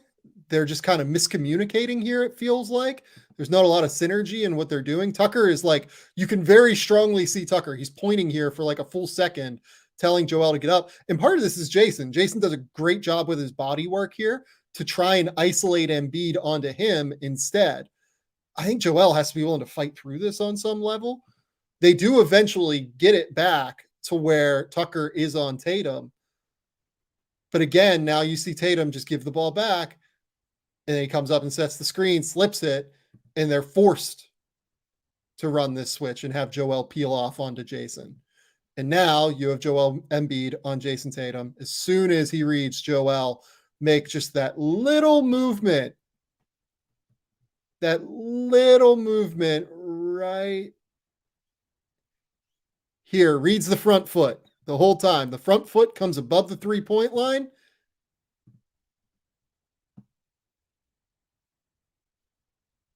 They're just kind of miscommunicating here, it feels like. There's not a lot of synergy in what they're doing. Tucker is like, you can very strongly see Tucker. He's pointing here for like a full second, telling Joel to get up. And part of this is Jayson. Jayson does a great job with his body work here to try and isolate Embiid onto him instead. I think Joel has to be willing to fight through this on some level. They do eventually get it back to where Tucker is on Tatum. But again, now you see Tatum just give the ball back, and then he comes up and sets the screen, slips it, and they're forced to run this switch and have Joel peel off onto Jayson. And now you have Joel Embiid on Jayson Tatum. As soon as he reads Joel, make just that little movement right here, reads the front foot the whole time. The front foot comes above the 3-point line.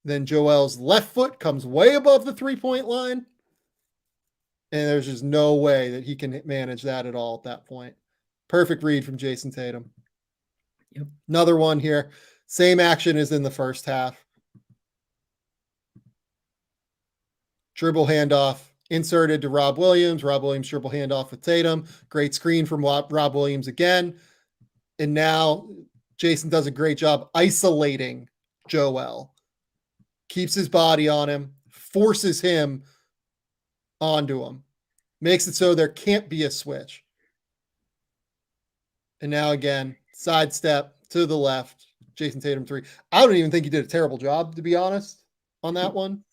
Then Joel's left foot comes way above the 3-point line. And there's just no way that he can manage that at all at that point. Perfect read from Jayson Tatum. Yep. Another one here. Same action as in the first half. Dribble handoff inserted to Rob Williams. Rob Williams dribble handoff with Tatum. Great screen from Rob Williams again. And now Jayson does a great job isolating Joel. Keeps his body on him. Forces him onto him. Makes it so there can't be a switch. And now again, sidestep to the left. Jayson Tatum 3. I don't even think he did a terrible job, to be honest, on that one.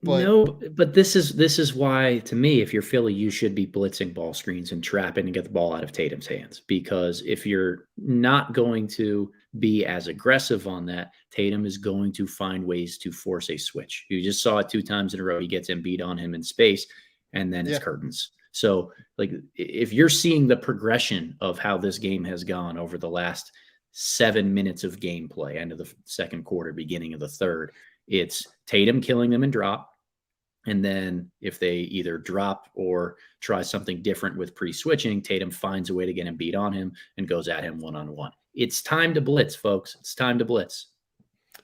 But this is why, to me, if you're Philly, you should be blitzing ball screens and trapping and get the ball out of Tatum's hands. Because if you're not going to be as aggressive on that, Tatum is going to find ways to force a switch. You just saw it 2 times in a row. He gets Embiid on him in space, and then it's curtains. So, like, if you're seeing the progression of how this game has gone over the last 7 minutes of gameplay, end of the second quarter, beginning of the third, it's Tatum killing them in drop. And then if they either drop or try something different with pre-switching, Tatum finds a way to get Embiid on him and goes at him one-on-one. It's time to blitz, folks. It's time to blitz.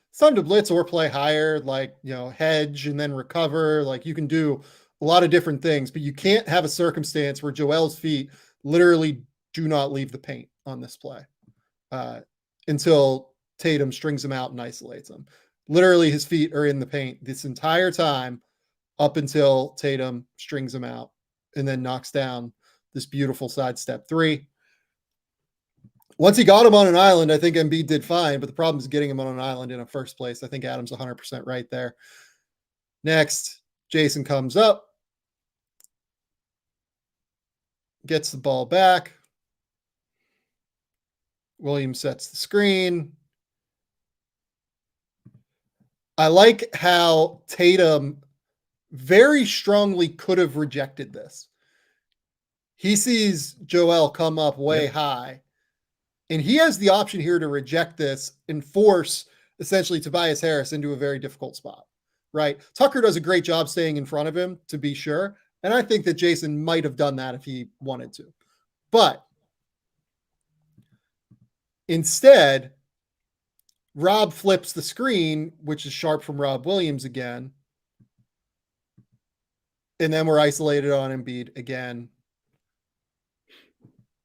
It's time to blitz or play higher, like, hedge and then recover. Like, you can do a lot of different things, but you can't have a circumstance where Joel's feet literally do not leave the paint on this play until Tatum strings him out and isolates him. Literally, his feet are in the paint this entire time up until Tatum strings him out and then knocks down this beautiful sidestep three. Once he got him on an island, I think Embiid did fine, but the problem is getting him on an island in the first place. I think Adam's 100% right there. Next, Jayson comes up, gets the ball back. Williams sets the screen. I like how Tatum very strongly could have rejected this. He sees Joel come up way high, and he has the option here to reject this and force essentially Tobias Harris into a very difficult spot, right? Tucker does a great job staying in front of him, to be sure. And I think that Jayson might have done that if he wanted to. But instead, Rob flips the screen, which is sharp from Rob Williams again. And then we're isolated on Embiid again.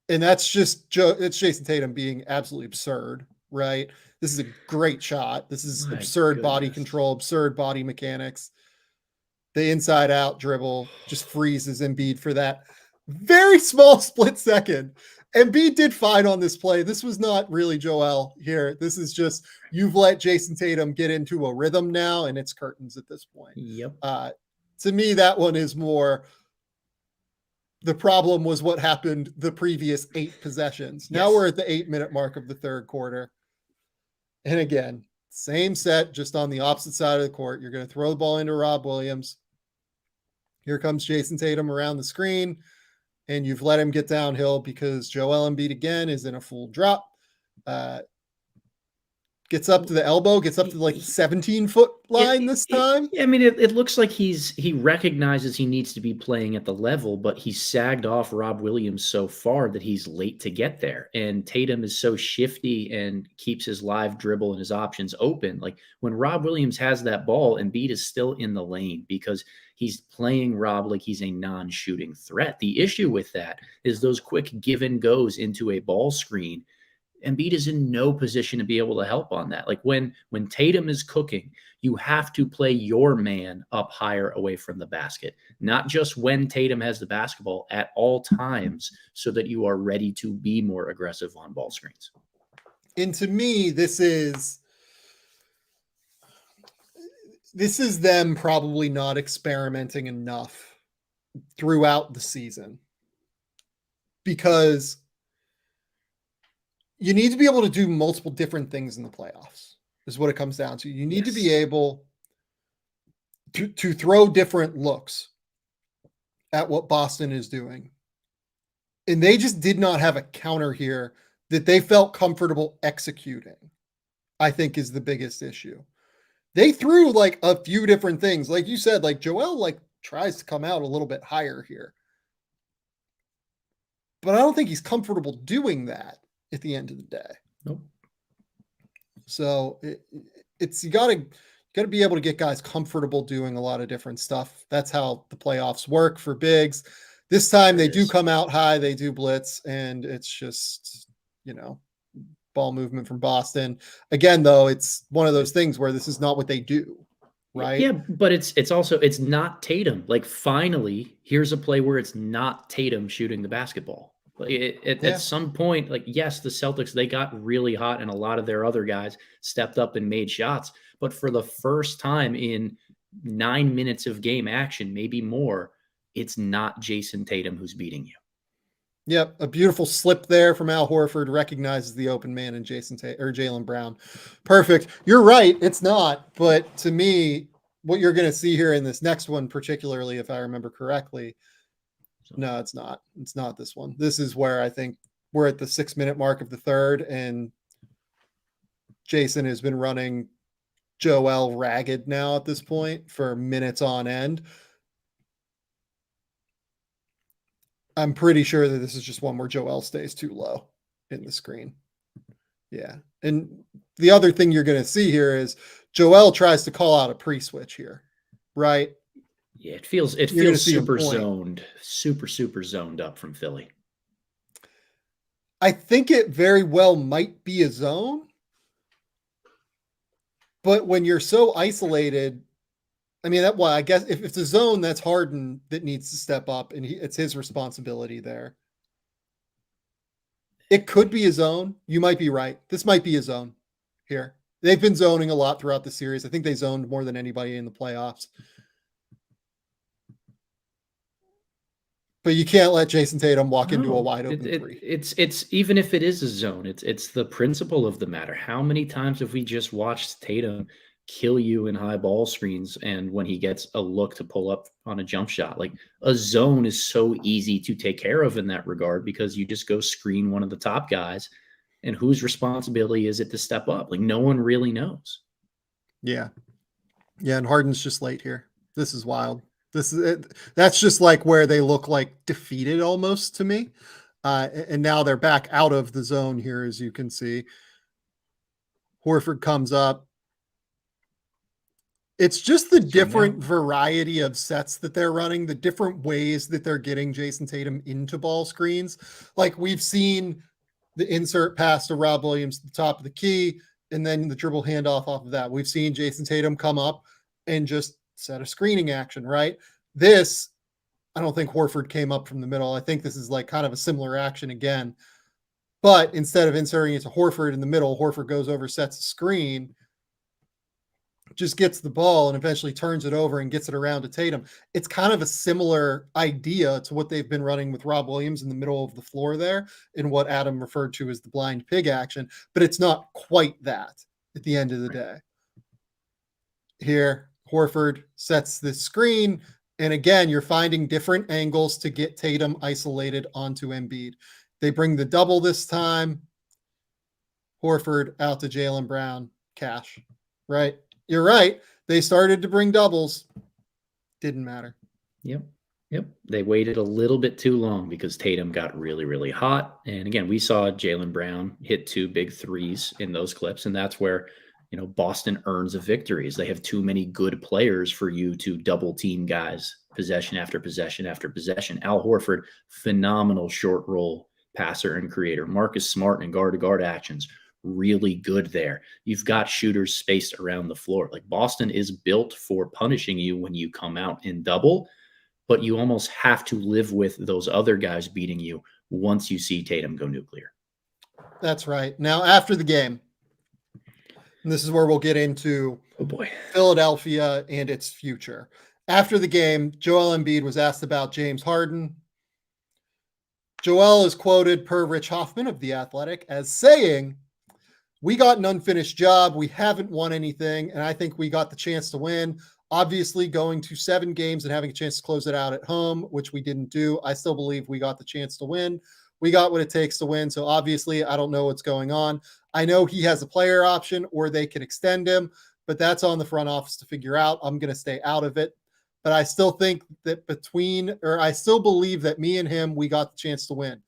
And that's just it's Jayson Tatum being absolutely absurd, right? This is a great shot. This is absurd body control, absurd body mechanics. The inside out dribble just freezes Embiid for that very small split second. Embiid did fine on this play. This was not really Joel here. This is just, you've let Jayson Tatum get into a rhythm now, and it's curtains at this point. Yep. To me, that one is more, the problem was what happened the previous 8 possessions. Now we're at the 8-minute mark of the third quarter. And again, same set, just on the opposite side of the court. You're going to throw the ball into Rob Williams. Here comes Jayson Tatum around the screen, and you've let him get downhill because Joel Embiid again is in a full drop. Gets up to the elbow, gets up to like 17-foot line this time. I mean, it looks like he recognizes he needs to be playing at the level, but he's sagged off Rob Williams so far that he's late to get there. And Tatum is so shifty and keeps his live dribble and his options open. Like, when Rob Williams has that ball, Embiid is still in the lane because he's playing Rob like he's a non-shooting threat. The issue with that is those quick give and goes into a ball screen. Embiid is in no position to be able to help on that. Like, when Tatum is cooking, you have to play your man up higher away from the basket, not just when Tatum has the basketball, at all times, so that you are ready to be more aggressive on ball screens. And to me, this is them probably not experimenting enough throughout the season, because you need to be able to do multiple different things in the playoffs, is what it comes down to. You need to be able to throw different looks at what Boston is doing. And they just did not have a counter here that they felt comfortable executing, I think, is the biggest issue. They threw like a few different things. Like you said, like Joel like tries to come out a little bit higher here. But I don't think he's comfortable doing that at the end of the day. Nope. So it's you gotta be able to get guys comfortable doing a lot of different stuff. That's how the playoffs work for bigs. This time they do come out high, they do blitz, and it's just, ball movement from Boston. Again, though, it's one of those things where this is not what they do, right? Yeah, but it's also, it's not Tatum. Like, finally, here's a play where it's not Tatum shooting the basketball. At some point, like, yes, the Celtics, they got really hot and a lot of their other guys stepped up and made shots. But for the first time in 9 minutes of game action, maybe more, it's not Jayson Tatum who's beating you. Yep, a beautiful slip there from Al Horford, recognizes the open man in Jaylen Brown. Perfect. You're right, it's not. But to me, what you're going to see here in this next one, particularly if I remember correctly, no, it's not. It's not this one. This is where I think we're at the 6-minute mark of the third, and Jayson has been running Joel ragged now at this point for minutes on end. I'm pretty sure that this is just one where Joel stays too low in the screen. Yeah. And the other thing you're going to see here is Joel tries to call out a pre-switch here, right? Yeah, it feels super zoned, super zoned up from Philly. I think it very well might be a zone, but when you're so isolated, I mean, I guess if it's a zone, that's Harden that needs to step up, and it's his responsibility there. It could be a zone. You might be right. This might be a zone here. They've been zoning a lot throughout the series. I think they zoned more than anybody in the playoffs. But you can't let Jayson Tatum walk into a wide open three. It's even if it is a zone, it's the principle of the matter. How many times have we just watched Tatum kill you in high ball screens, and when he gets a look to pull up on a jump shot? Like, a zone is so easy to take care of in that regard, because you just go screen one of the top guys, and whose responsibility is it to step up? Like, no one really knows. Yeah. And Harden's just late here. This is wild. This is it. That's just like where they look like defeated almost to me. And now they're back out of the zone here, as you can see. Horford comes up. It's just the different variety of sets that they're running, the different ways that they're getting Jayson Tatum into ball screens. Like, we've seen the insert pass to Rob Williams at the top of the key, and then the dribble handoff off of that. We've seen Jayson Tatum come up and just set a screening action, right? This, I don't think Horford came up from the middle. I think this is like kind of a similar action again. But instead of inserting it to Horford in the middle, Horford goes over, sets a screen, just gets the ball, and eventually turns it over and gets it around to Tatum. It's kind of a similar idea to what they've been running with Rob Williams in the middle of the floor there, in what Adam referred to as the blind pig action, but it's not quite that at the end of the day. Here, Horford sets this screen, and again, you're finding different angles to get Tatum isolated onto Embiid. They bring the double this time. Horford out to Jaylen Brown. Cash, right? You're right. They started to bring doubles. Didn't matter. Yep. They waited a little bit too long because Tatum got really, really hot. And again, we saw Jaylen Brown hit 2 big threes in those clips, and that's where Boston earns a victory. Is they have too many good players for you to double team guys possession after possession after possession. Al Horford, phenomenal short roll passer and creator. Marcus Smart in guard-to-guard actions, really good there. You've got shooters spaced around the floor. Like, Boston is built for punishing you when you come out in double, but you almost have to live with those other guys beating you once you see Tatum go nuclear. That's right. Now, after the game, and this is where we'll get into Philadelphia and its future. After the game, Joel Embiid was asked about James Harden. Joel is quoted per Rich Hoffman of The Athletic as saying, "We got an unfinished job. We haven't won anything, and I think we got the chance to win. Obviously, going to 7 games and having a chance to close it out at home, which we didn't do, I still believe we got the chance to win. We got what it takes to win, so obviously I don't know what's going on. I know he has a player option or they could extend him, but that's on the front office to figure out. I'm going to stay out of it. But I still think that I still believe that me and him, we got the chance to win.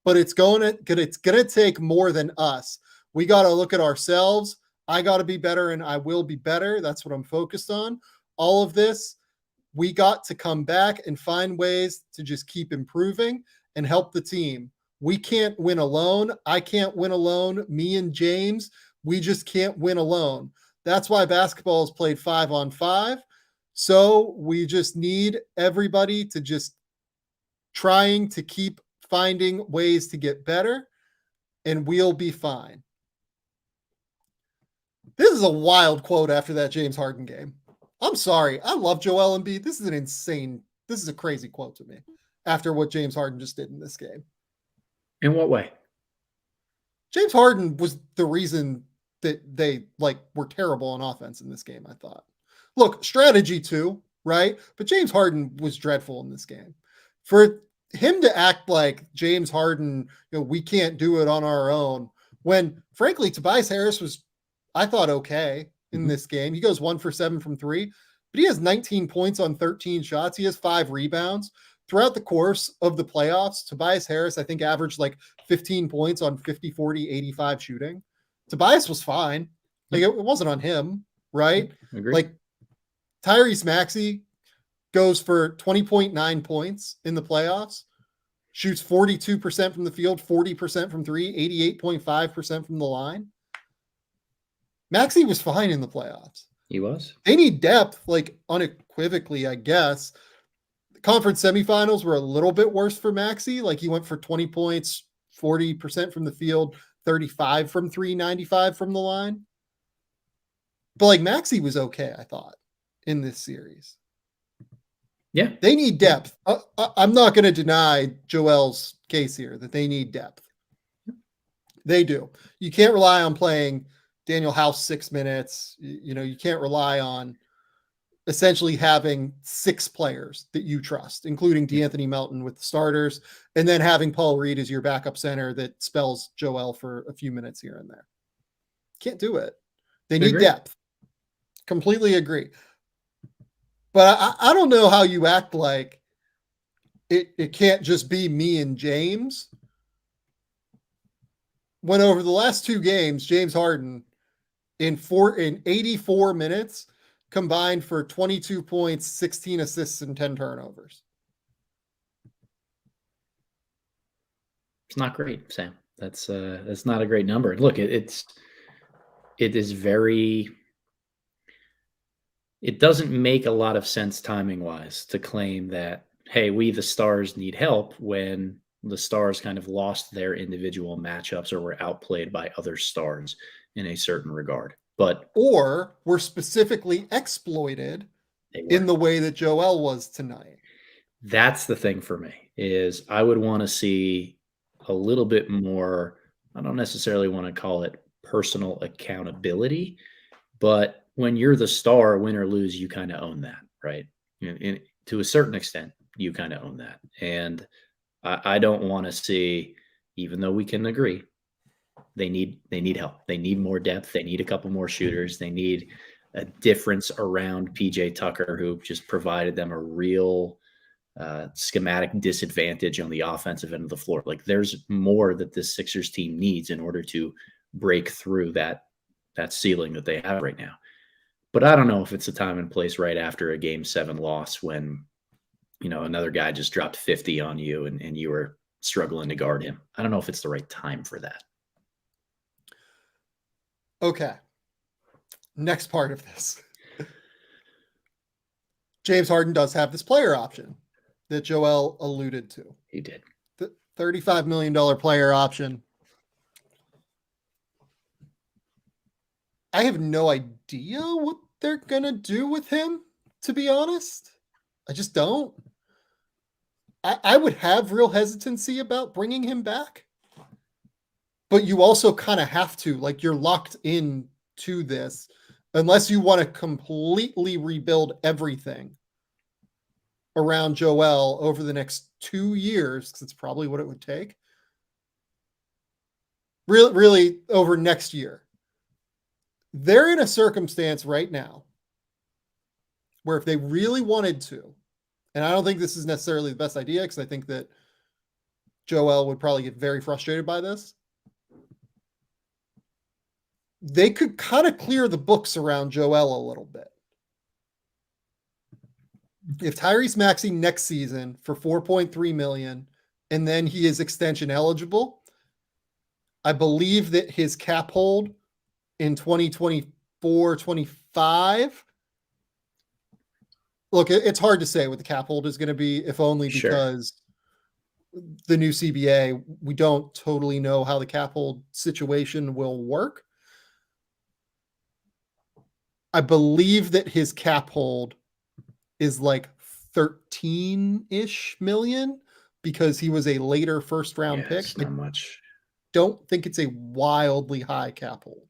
But it's going to take more than us. We got to look at ourselves. I got to be better, and I will be better. That's what I'm focused on. All of this, we got to come back and find ways to just keep improving and help the team. We can't win alone. I can't win alone. Me and James, we just can't win alone. That's why basketball is played 5-on-5. So we just need everybody to just trying to keep finding ways to get better, and we'll be fine." This is a wild quote after that James Harden game. I'm sorry. I love Joel Embiid. This is a crazy quote to me after what James Harden just did in this game. In what way? James Harden was the reason that they were terrible on offense in this game, I thought. Look, strategy too, right? But James Harden was dreadful in this game. For him to act like James Harden, we can't do it on our own, when frankly Tobias Harris was, I thought, okay in this game. He goes 1 for 7 from 3, but he has 19 points on 13 shots. He has 5 rebounds. throughout the course of the playoffs, Tobias Harris, I think, averaged like 15 points on 50, 40, 85 shooting. Tobias was fine. Like it wasn't on him, right? Agreed. Like Tyrese Maxey goes for 20.9 points in the playoffs, shoots 42% from the field, 40% from three, 88.5% from the line. Maxey was fine in the playoffs. He was. They need depth, like unequivocally, I guess. The conference semifinals were a little bit worse for Maxey. Like he went for 20 points, 40% from the field, 35 from three, 95 from the line. But like Maxey was okay, I thought, in this series. Yeah. They need depth. I'm not going to deny Joel's case here that they need depth. They do. You can't rely on playing Daniel House 6 minutes. You can't rely on essentially having 6 players that you trust, including DeAnthony Melton with the starters, and then having Paul Reed as your backup center that spells Joel for a few minutes here and there. Can't do it. They need depth. Completely agree. But I don't know how you act like it can't just be me and James. When over the last 2 games, James Harden in 84 minutes combined for 22 points, 16 assists, and 10 turnovers. It's not great, Sam. That's not a great number. Look, it is very. It doesn't make a lot of sense timing-wise to claim that, hey, we the Stars need help when the Stars kind of lost their individual matchups or were outplayed by other stars in a certain regard. Or were specifically exploited in the way that Joel was tonight. That's the thing for me, is I would want to see a little bit more, I don't necessarily want to call it personal accountability, but when you're the star, win or lose, you kind of own that, right? To a certain extent, you kind of own that. And I don't want to see, even though we can agree, they need help. They need more depth. They need a couple more shooters. They need a difference around PJ Tucker, who just provided them a real schematic disadvantage on the offensive end of the floor. Like there's more that this Sixers team needs in order to break through that ceiling that they have right now. But I don't know if it's a time and place right after a Game 7 loss when, another guy just dropped 50 on you and you were struggling to guard him. I don't know if it's the right time for that. Okay. Next part of this. James Harden does have this player option that Joel alluded to. He did. The $35 million player option. I have no idea what they're going to do with him, to be honest. I just don't. I would have real hesitancy about bringing him back. But you also kind of have to. Like, you're locked in to this unless you want to completely rebuild everything around Joel over the next 2 years, because it's probably what it would take. Really over next year. They're in a circumstance right now where if they really wanted to, and I don't think this is necessarily the best idea because I think that Joel would probably get very frustrated by this. They could kind of clear the books around Joel a little bit. If Tyrese Maxey next season for $4.3 million, and then he is extension eligible, I believe that his cap hold in 2024-25. Look, it's hard to say what the cap hold is going to be, if only because the new CBA, we don't totally know how the cap hold situation will work. I believe that his cap hold is like 13-ish million because he was a later first round pick. It's not much. Don't think it's a wildly high cap hold.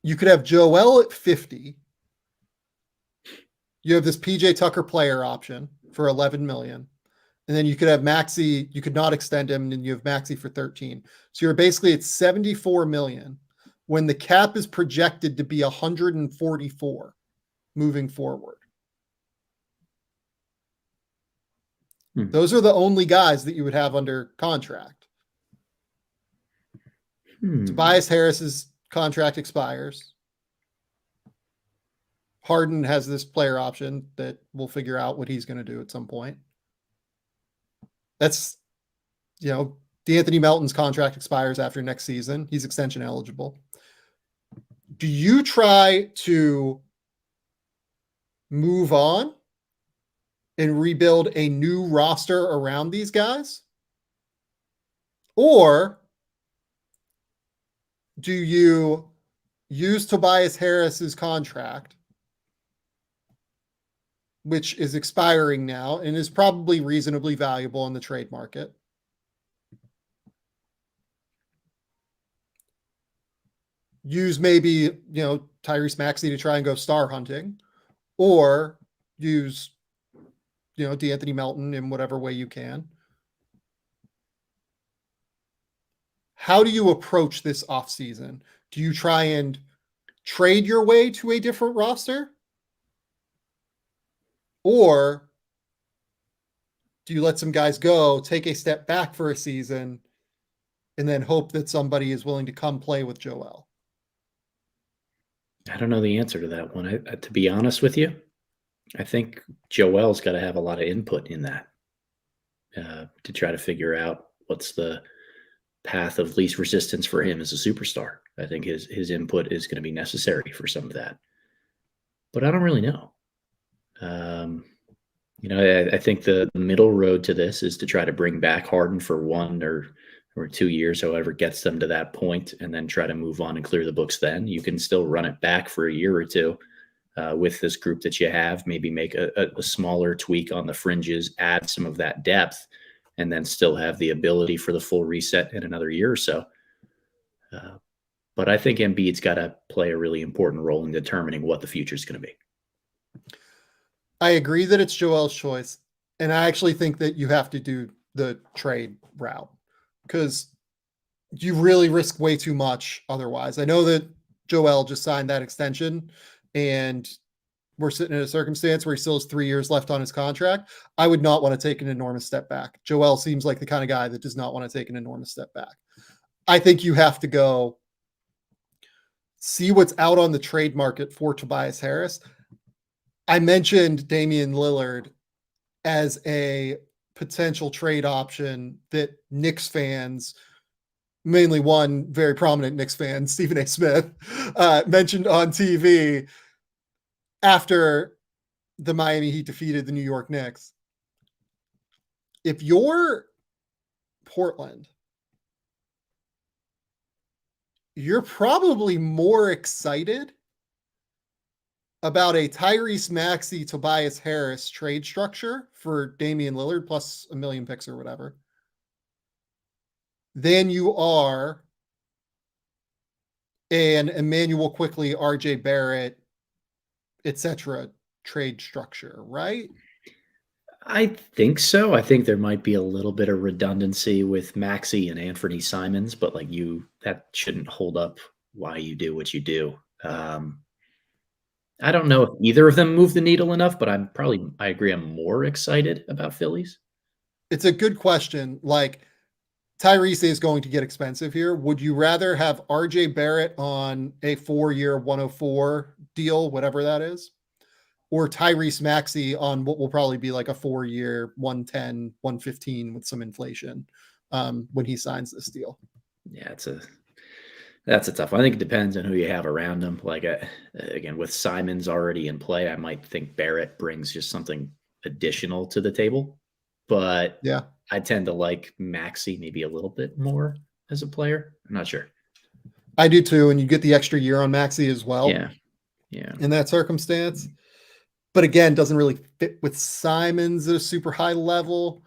You could have Joel at 50. You have this PJ Tucker player option for 11 million. And then you could have Maxey, you could not extend him, and you have Maxey for 13. So you're basically at 74 million. when the cap is projected to be 144 moving forward. Those are the only guys that you would have under contract. Tobias Harris's contract expires. Harden has this player option that we'll figure out what he's going to do at some point. That's, D'Anthony Melton's contract expires after next season. He's extension eligible. Do you try to move on and rebuild a new roster around these guys? Or do you use Tobias Harris's contract, which is expiring now and is probably reasonably valuable in the trade market, use maybe, Tyrese Maxey to try and go star hunting, or use, D'Anthony Melton in whatever way you can? How do you approach this offseason? Do you try and trade your way to a different roster? Or do you let some guys go, take a step back for a season, and then hope that somebody is willing to come play with Joel? I don't know the answer to that one. To be honest with you, I think Joel's got to have a lot of input in that to try to figure out what's the path of least resistance for him as a superstar. I think his input is going to be necessary for some of that. But I don't really know. I think the middle road to this is to try to bring back Harden for 1 or 2 years, however gets them to that point, and then try to move on and clear the books then. You can still run it back for a year or two with this group that you have, maybe make a smaller tweak on the fringes, add some of that depth, and then still have the ability for the full reset in another year or so. But I think Embiid's got to play a really important role in determining what the future is going to be. I agree that it's Joel's choice, and I actually think that you have to do the trade route because you really risk way too much otherwise. I know that Joel just signed that extension, and we're sitting in a circumstance where he still has 3 years left on his contract. I would not want to take an enormous step back. Joel seems like the kind of guy that does not want to take an enormous step back. I think you have to go see what's out on the trade market for Tobias Harris. I mentioned Damian Lillard as a potential trade option that Knicks fans, mainly one very prominent Knicks fan, Stephen A. Smith, mentioned on TV after the Miami Heat defeated the New York Knicks. If you're Portland, you're probably more excited about a Tyrese Maxey, Tobias Harris trade structure for Damian Lillard plus a million picks or whatever than you are an Emmanuel Quickley, RJ Barrett, etc. trade structure, right? I think so. I think there might be a little bit of redundancy with Maxey and Anthony Simons, but that shouldn't hold up why you do what you do. I don't know if either of them move the needle enough, but I agree I'm more excited about Phillies. It's a good question. Tyrese is going to get expensive here. Would you rather have RJ Barrett on a 4-year 104 deal, whatever that is, or Tyrese Maxey on what will probably be like a 4-year 110, 115 with some inflation when he signs this deal? Yeah, that's a tough one. I think it depends on who you have around him. Again, with Simons already in play, I might think Barrett brings just something additional to the table. But yeah, I tend to like Maxey maybe a little bit more as a player. I'm not sure. I do too, and you get the extra year on Maxey as well. Yeah. In that circumstance. But again, doesn't really fit with Simons at a super high level.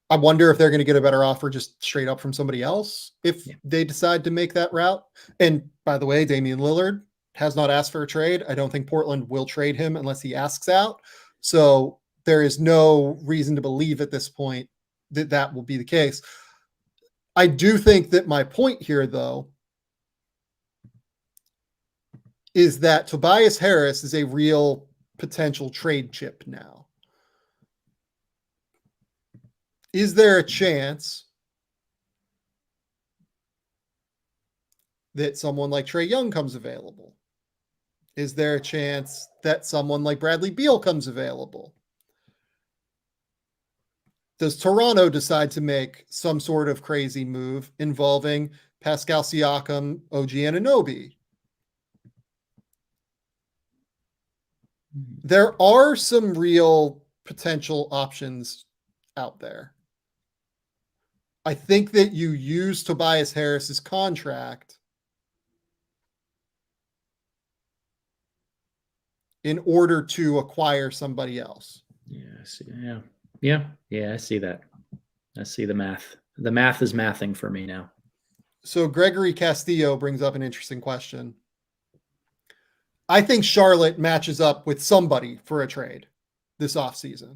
I wonder if they're going to get a better offer just straight up from somebody else if they decide to make that route. And by the way, Damian Lillard has not asked for a trade. I don't think Portland will trade him unless he asks out. So there is no reason to believe at this point that that will be the case. I do think that my point here, though, is that Tobias Harris is a real potential trade chip now. Is there a chance that someone like Trae Young comes available? Is there a chance that someone like Bradley Beal comes available? Does Toronto decide to make some sort of crazy move involving Pascal Siakam, OG Anunoby? There are some real potential options out there. I think that you use Tobias Harris's contract in order to acquire somebody else. Yeah, I see. Yeah, I see that. I see the math. The math is mathing for me now. So Gregory Castillo brings up an interesting question. I think Charlotte matches up with somebody for a trade this offseason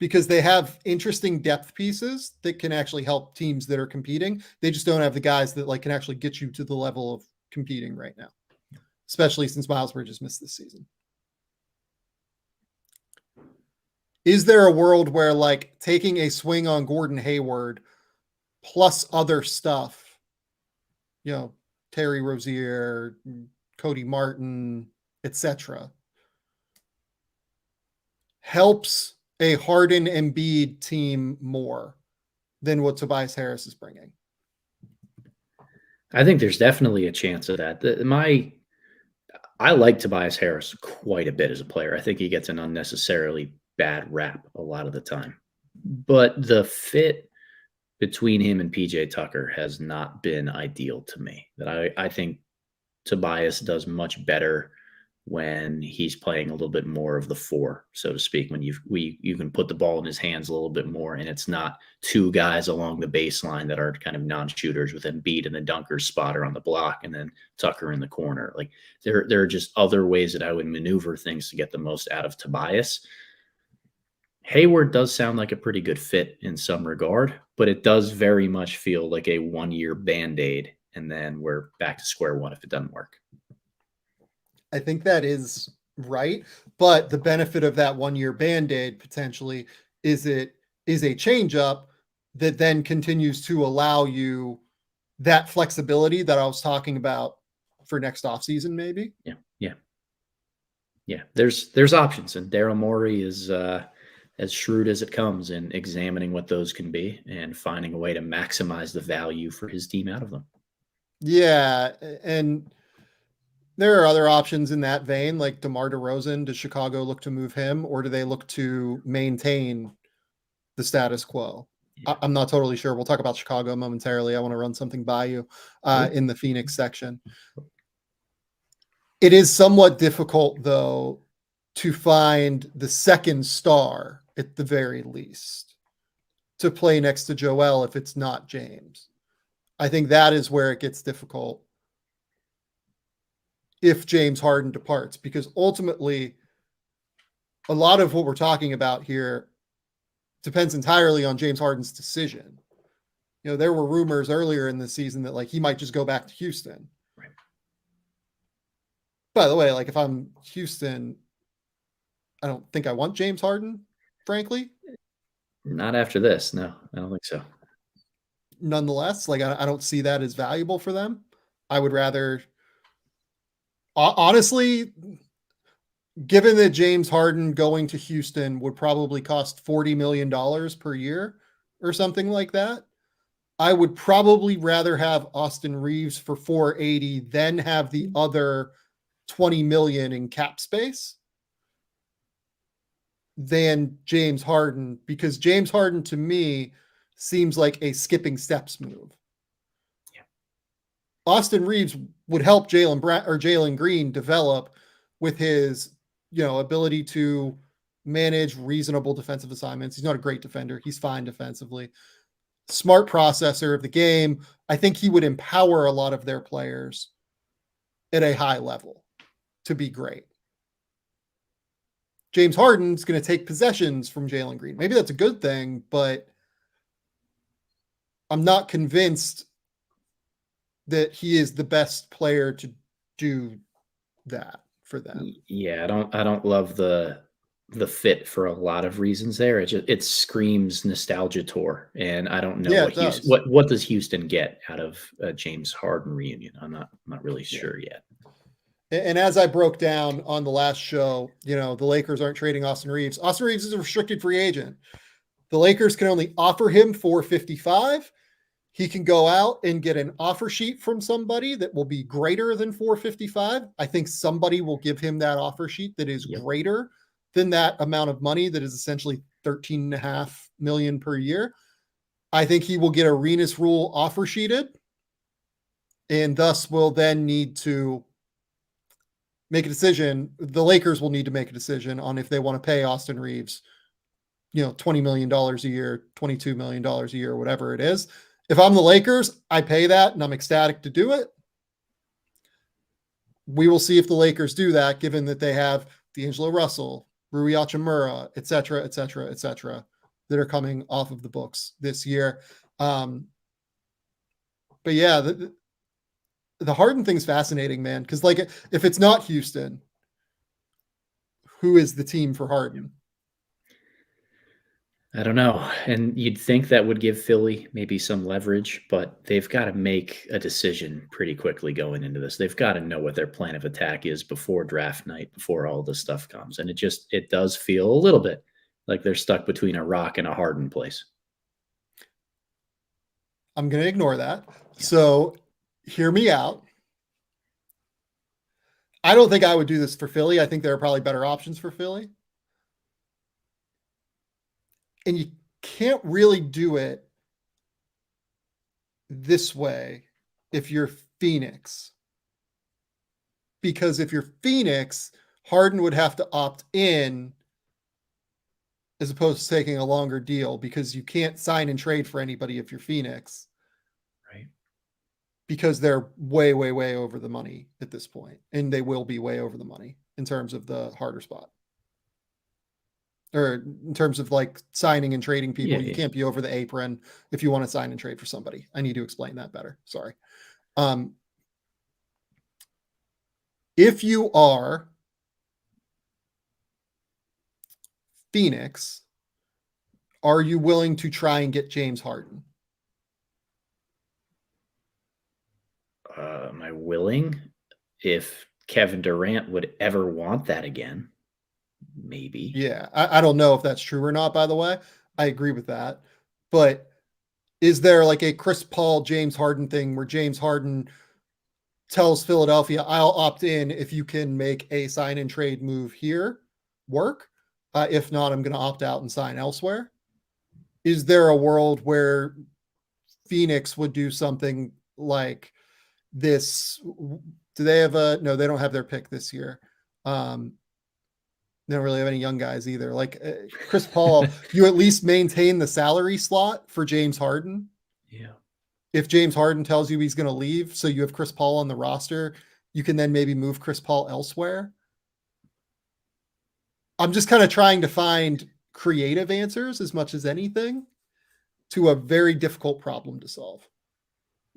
because they have interesting depth pieces that can actually help teams that are competing. They just don't have the guys that like can actually get you to the level of competing right now, especially since Miles Bridges missed this season. Is there a world where like taking a swing on Gordon Hayward plus other stuff, you know, Terry Rozier, Cody Martin, etc., helps a Harden Embiid team more than what Tobias Harris is bringing? I think there's definitely a chance of that. I like Tobias Harris quite a bit as a player. I think he gets an unnecessarily bad rap a lot of the time. But the fit between him and PJ Tucker has not been ideal to me. That I think Tobias does much better when he's playing a little bit more of the four, so to speak, when you can put the ball in his hands a little bit more, and it's not two guys along the baseline that are kind of non-shooters with Embiid and the dunker spotter on the block and then Tucker in the corner. Like there are just other ways that I would maneuver things to get the most out of Tobias. Hayward does sound like a pretty good fit in some regard, but it does very much feel like a one-year Band-Aid, and then we're back to square one if it doesn't work. I think that is right. But the benefit of that 1 year Band-Aid potentially is it is a change up that then continues to allow you that flexibility that I was talking about for next offseason, maybe. Yeah. There's options, and Daryl Morey is as shrewd as it comes in examining what those can be and finding a way to maximize the value for his team out of them. Yeah. And there are other options in that vein, like DeMar DeRozan. Does Chicago look to move him, or do they look to maintain the status quo? Yeah. I'm not totally sure. We'll talk about Chicago momentarily. I want to run something by you in the Phoenix section. It is somewhat difficult, though, to find the second star at the very least to play next to Joel if it's not James. I think that is where it gets difficult if James Harden departs, because ultimately a lot of what we're talking about here depends entirely on James Harden's decision. You know, there were rumors earlier in the season that like he might just go back to Houston. Right. By the way, like if I'm Houston, I don't think I want James Harden, frankly. Not after this. No, I don't think so. Nonetheless, like I don't see that as valuable for them. I would rather, honestly, given that James Harden going to Houston would probably cost $40 million per year or something like that, I would probably rather have Austin Reeves for 480 than have the other 20 million in cap space than James Harden, because James Harden to me seems like a skipping steps move. Yeah. Austin Reeves would help Jalen Green develop with his, you know, ability to manage reasonable defensive assignments. He's not a great defender. He's fine defensively. Smart processor of the game. I think he would empower a lot of their players at a high level to be great. James Harden's going to take possessions from Jalen Green. Maybe that's a good thing, but I'm not convinced that he is the best player to do that for them. Yeah, I don't love the fit for a lot of reasons there. It screams nostalgia tour, and I don't know Yeah, what it does. what does Houston get out of a James Harden reunion? I'm not really Yeah. sure yet. And as I broke down on the last show, the Lakers aren't trading Austin Reeves. Austin Reeves is a restricted free agent. The Lakers can only offer him $455. He can go out and get an offer sheet from somebody that will be greater than $455. I think somebody will give him that offer sheet that is Yep. greater than that amount of money that is essentially $13.5 million per year. I think he will get a Renus Rule offer sheeted and thus will then need to make a decision. The Lakers will need to make a decision on if they want to pay Austin Reeves, $20 million a year, $22 million a year, whatever it is. If I'm the Lakers, I pay that and I'm ecstatic to do it. We will see if the Lakers do that, given that they have D'Angelo Russell, Rui Hachimura, et cetera, that are coming off of the books this year. But yeah, the Harden thing's fascinating, man. Because if it's not Houston, who is the team for Harden? I don't know. And you'd think that would give Philly maybe some leverage, but they've got to make a decision pretty quickly going into this. They've got to know what their plan of attack is before draft night, before all this stuff comes. And it does feel a little bit like they're stuck between a rock and a Harden place. I'm going to ignore that. Yeah. So hear me out. I don't think I would do this for Philly. I think there are probably better options for Philly. And you can't really do it this way if you're Phoenix. Because if you're Phoenix, Harden would have to opt in as opposed to taking a longer deal, because you can't sign and trade for anybody if you're Phoenix. Right. Because they're way, way, way over the money at this point. And they will be way over the money in terms of the harder spot. Or in terms of signing and trading people, you can't be over the apron if you want to sign and trade for somebody. I need to explain that better. Sorry. If you are Phoenix, are you willing to try and get James Harden? Am I willing? If Kevin Durant would ever want that again. Maybe. Yeah. I don't know if that's true or not, by the way. I agree with that. But is there a Chris Paul, James Harden thing where James Harden tells Philadelphia, I'll opt in if you can make a sign and trade move here work? If not, I'm going to opt out and sign elsewhere. Is there a world where Phoenix would do something like this? Do they have no, they don't have their pick this year. They don't really have any young guys either. Chris Paul, you at least maintain the salary slot for James Harden. Yeah. If James Harden tells you he's going to leave, so you have Chris Paul on the roster, you can then maybe move Chris Paul elsewhere. I'm just kind of trying to find creative answers as much as anything to a very difficult problem to solve.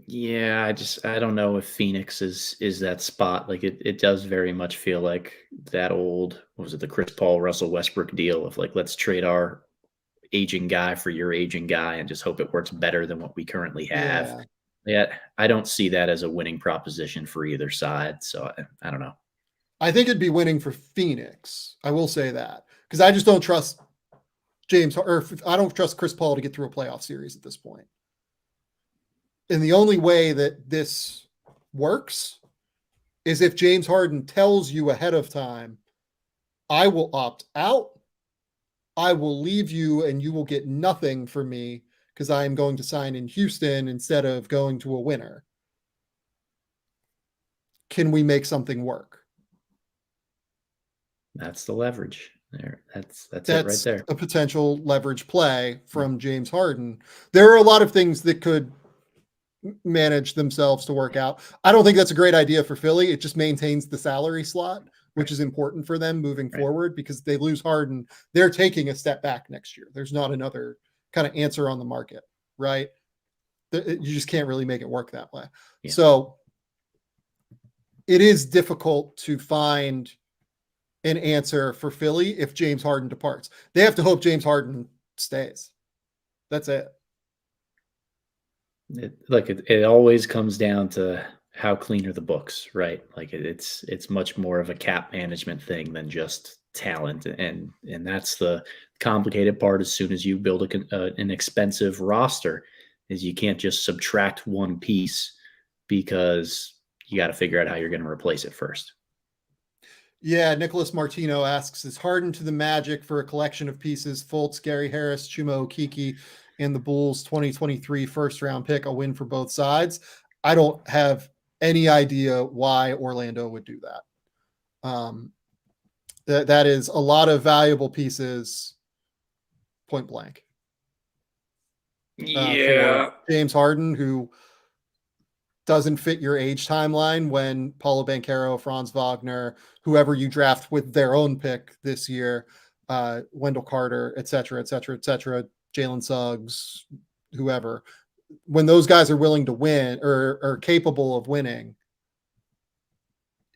Yeah, I don't know if Phoenix is that spot. It does very much feel like that old, what was it, the Chris Paul, Russell Westbrook deal of let's trade our aging guy for your aging guy and just hope it works better than what we currently have. Yeah, I don't see that as a winning proposition for either side. So I don't know. I think it'd be winning for Phoenix. I will say that, because I just don't trust I don't trust Chris Paul to get through a playoff series at this point. And the only way that this works is if James Harden tells you ahead of time, I will opt out, I will leave you, and you will get nothing from me because I am going to sign in Houston instead of going to a winner. Can we make something work? That's the leverage there. That's it right there. A potential leverage play from James Harden. There are a lot of things that could manage themselves to work out. I don't think that's a great idea for Philly. It just maintains the salary slot, which is important for them moving forward, because they lose Harden. They're taking a step back next year. There's not another kind of answer on the market, right? You just can't really make it work that way. Yeah. So it is difficult to find an answer for Philly if James Harden departs. They have to hope James Harden stays. That's it. It always comes down to how clean are the books, right? Like it's much more of a cap management thing than just talent, and that's the complicated part. As soon as you build an expensive roster, is you can't just subtract one piece because you got to figure out how you're going to replace it first. Yeah, Nicholas Martino asks, is Harden to the Magic for a collection of pieces, Fultz, Gary Harris, Chuma Okeke, and the Bulls 2023 first-round pick a win for both sides? I don't have any idea why Orlando would do that. That is a lot of valuable pieces, point blank. For James Harden, who doesn't fit your age timeline when Paulo Banchero, Franz Wagner, whoever you draft with their own pick this year, Wendell Carter, et cetera, Jalen Suggs, whoever, when those guys are willing to win or are capable of winning.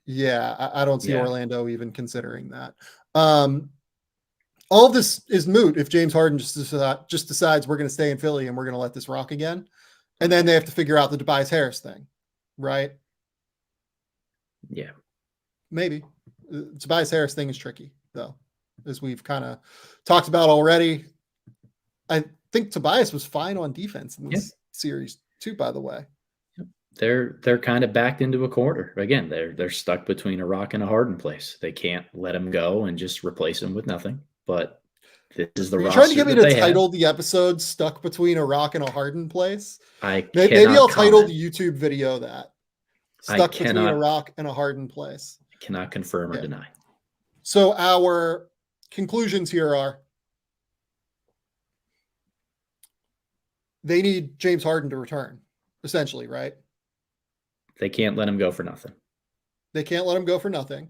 Yeah, I don't see Orlando even considering that. All of this is moot if James Harden just decides we're going to stay in Philly and we're going to let this rock again. And then they have to figure out the Tobias Harris thing, right? Yeah. Maybe. The Tobias Harris thing is tricky, though, as we've kind of talked about already. I think Tobias was fine on defense in this series, too, by the way. They're kind of backed into a corner. Again, they're stuck between a rock and a Harden place. They can't let him go and just replace him with nothing. But this is the roster. You're trying to get me to title the episode "Stuck Between a Rock and a Harden Place"? Maybe I'll title the YouTube video that "Stuck Between a Rock and a Harden Place." I cannot confirm or deny. So our conclusions here are: they need James Harden to return, essentially, right? They can't let him go for nothing. They can't let him go for nothing.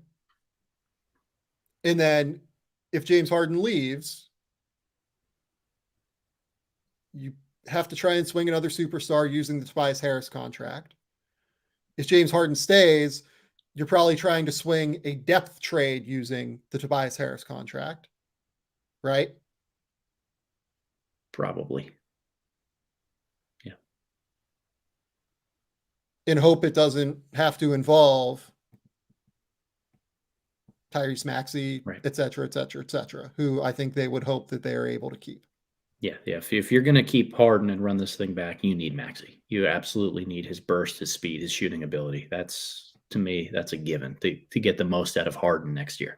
And then if James Harden leaves, you have to try and swing another superstar using the Tobias Harris contract. If James Harden stays, you're probably trying to swing a depth trade using the Tobias Harris contract, right? Probably. In hope it doesn't have to involve Tyrese Maxey, et cetera, who I think they would hope that they are able to keep. Yeah. If you're going to keep Harden and run this thing back, you need Maxey. You absolutely need his burst, his speed, his shooting ability. To me, that's a given to get the most out of Harden next year.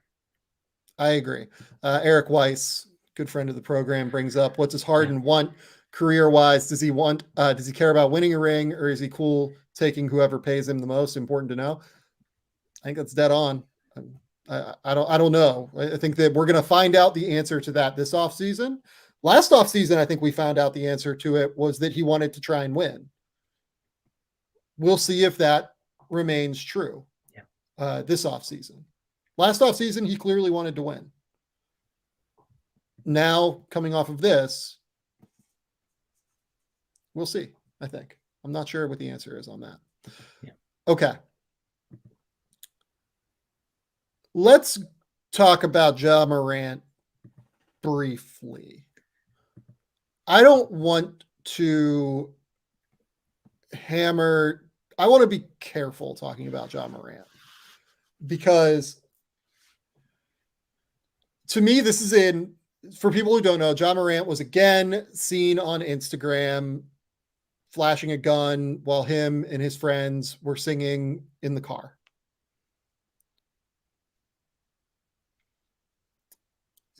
I agree. Eric Weiss, good friend of the program, brings up, what does Harden want career-wise? Does he care about winning a ring, or is he cool taking whoever pays him the most? Important to know. I think that's dead on. I don't know. I think that we're going to find out the answer to that this offseason. Last offseason, I think we found out the answer to it was that he wanted to try and win. We'll see if that remains true this offseason. Last offseason, he clearly wanted to win. Now, coming off of this, we'll see, I think. I'm not sure what the answer is on that. Yeah. Okay. Let's talk about Ja Morant briefly. I don't want to I want to be careful talking about Ja Morant, because to me, this is for people who don't know, Ja Morant was again seen on Instagram flashing a gun while him and his friends were singing in the car.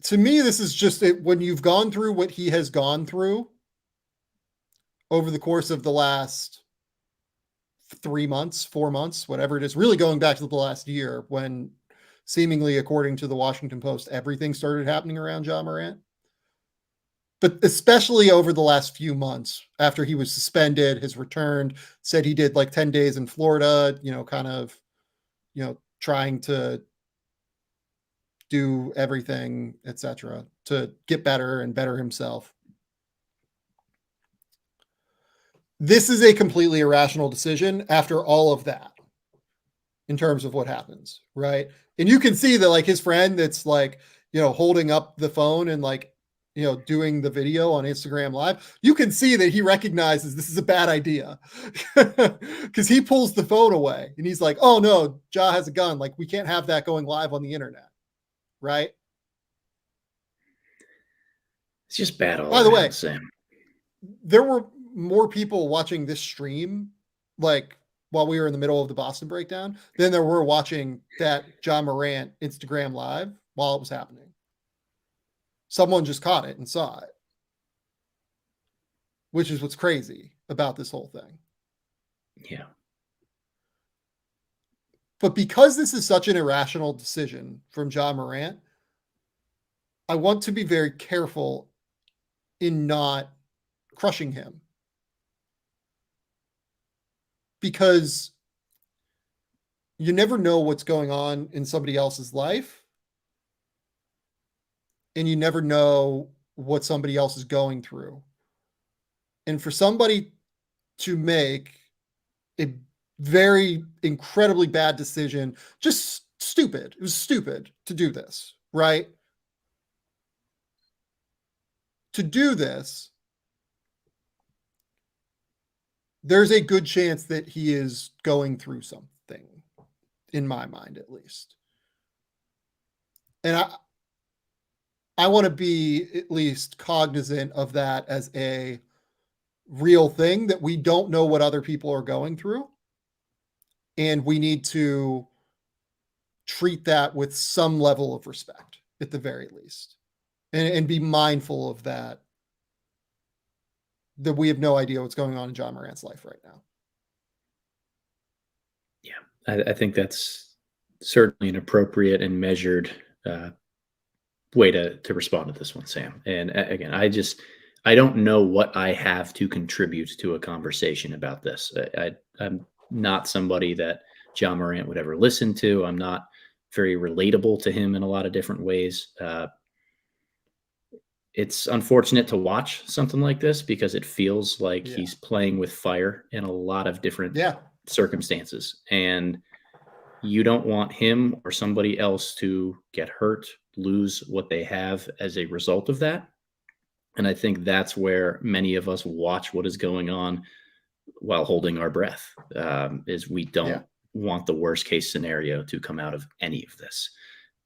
To me, this is just when you've gone through what he has gone through over the course of the last 3 months, 4 months, whatever it is, really going back to the last year, when seemingly, according to the Washington Post, everything started happening around Ja Morant. But especially over the last few months, after he was suspended, has returned, said he did like 10 days in Florida, trying to do everything, etc., to get better and better himself. This is a completely irrational decision after all of that. in terms of what happens, right? And you can see that like his friend that's like, holding up the phone and like, doing the video on Instagram Live, you can see that he recognizes this is a bad idea because he pulls the phone away and he's like, oh no, Ja has a gun. Like we can't have that going live on the internet, right? It's just bad all By the around, way, Sam. There were more people watching this stream, like while we were in the middle of the Boston breakdown, than there were watching that Ja Morant Instagram Live while it was happening. Someone just caught it and saw it, which is what's crazy about this whole thing. Yeah. But because this is such an irrational decision from Ja Morant, I want to be very careful in not crushing him. Because you never know what's going on in somebody else's life. And you never know what somebody else is going through. And for somebody to make a very incredibly bad decision, just stupid. It was stupid to do this, right? To do this, there's a good chance that he is going through something, in my mind at least. And I want to be at least cognizant of that as a real thing, that we don't know what other people are going through. And we need to treat that with some level of respect at the very least. And be mindful of that we have no idea what's going on in Ja Morant's life right now. Yeah, I think that's certainly an appropriate and measured way to respond to this one, Sam. And again, I don't know what I have to contribute to a conversation about this. I'm not somebody that Ja Morant would ever listen to. I'm not very relatable to him in a lot of different ways. It's unfortunate to watch something like this because it feels like he's playing with fire in a lot of different circumstances. And you don't want him or somebody else to get hurt, lose what they have as a result of that. And I think that's where many of us watch what is going on while holding our breath, is we don't want the worst case scenario to come out of any of this.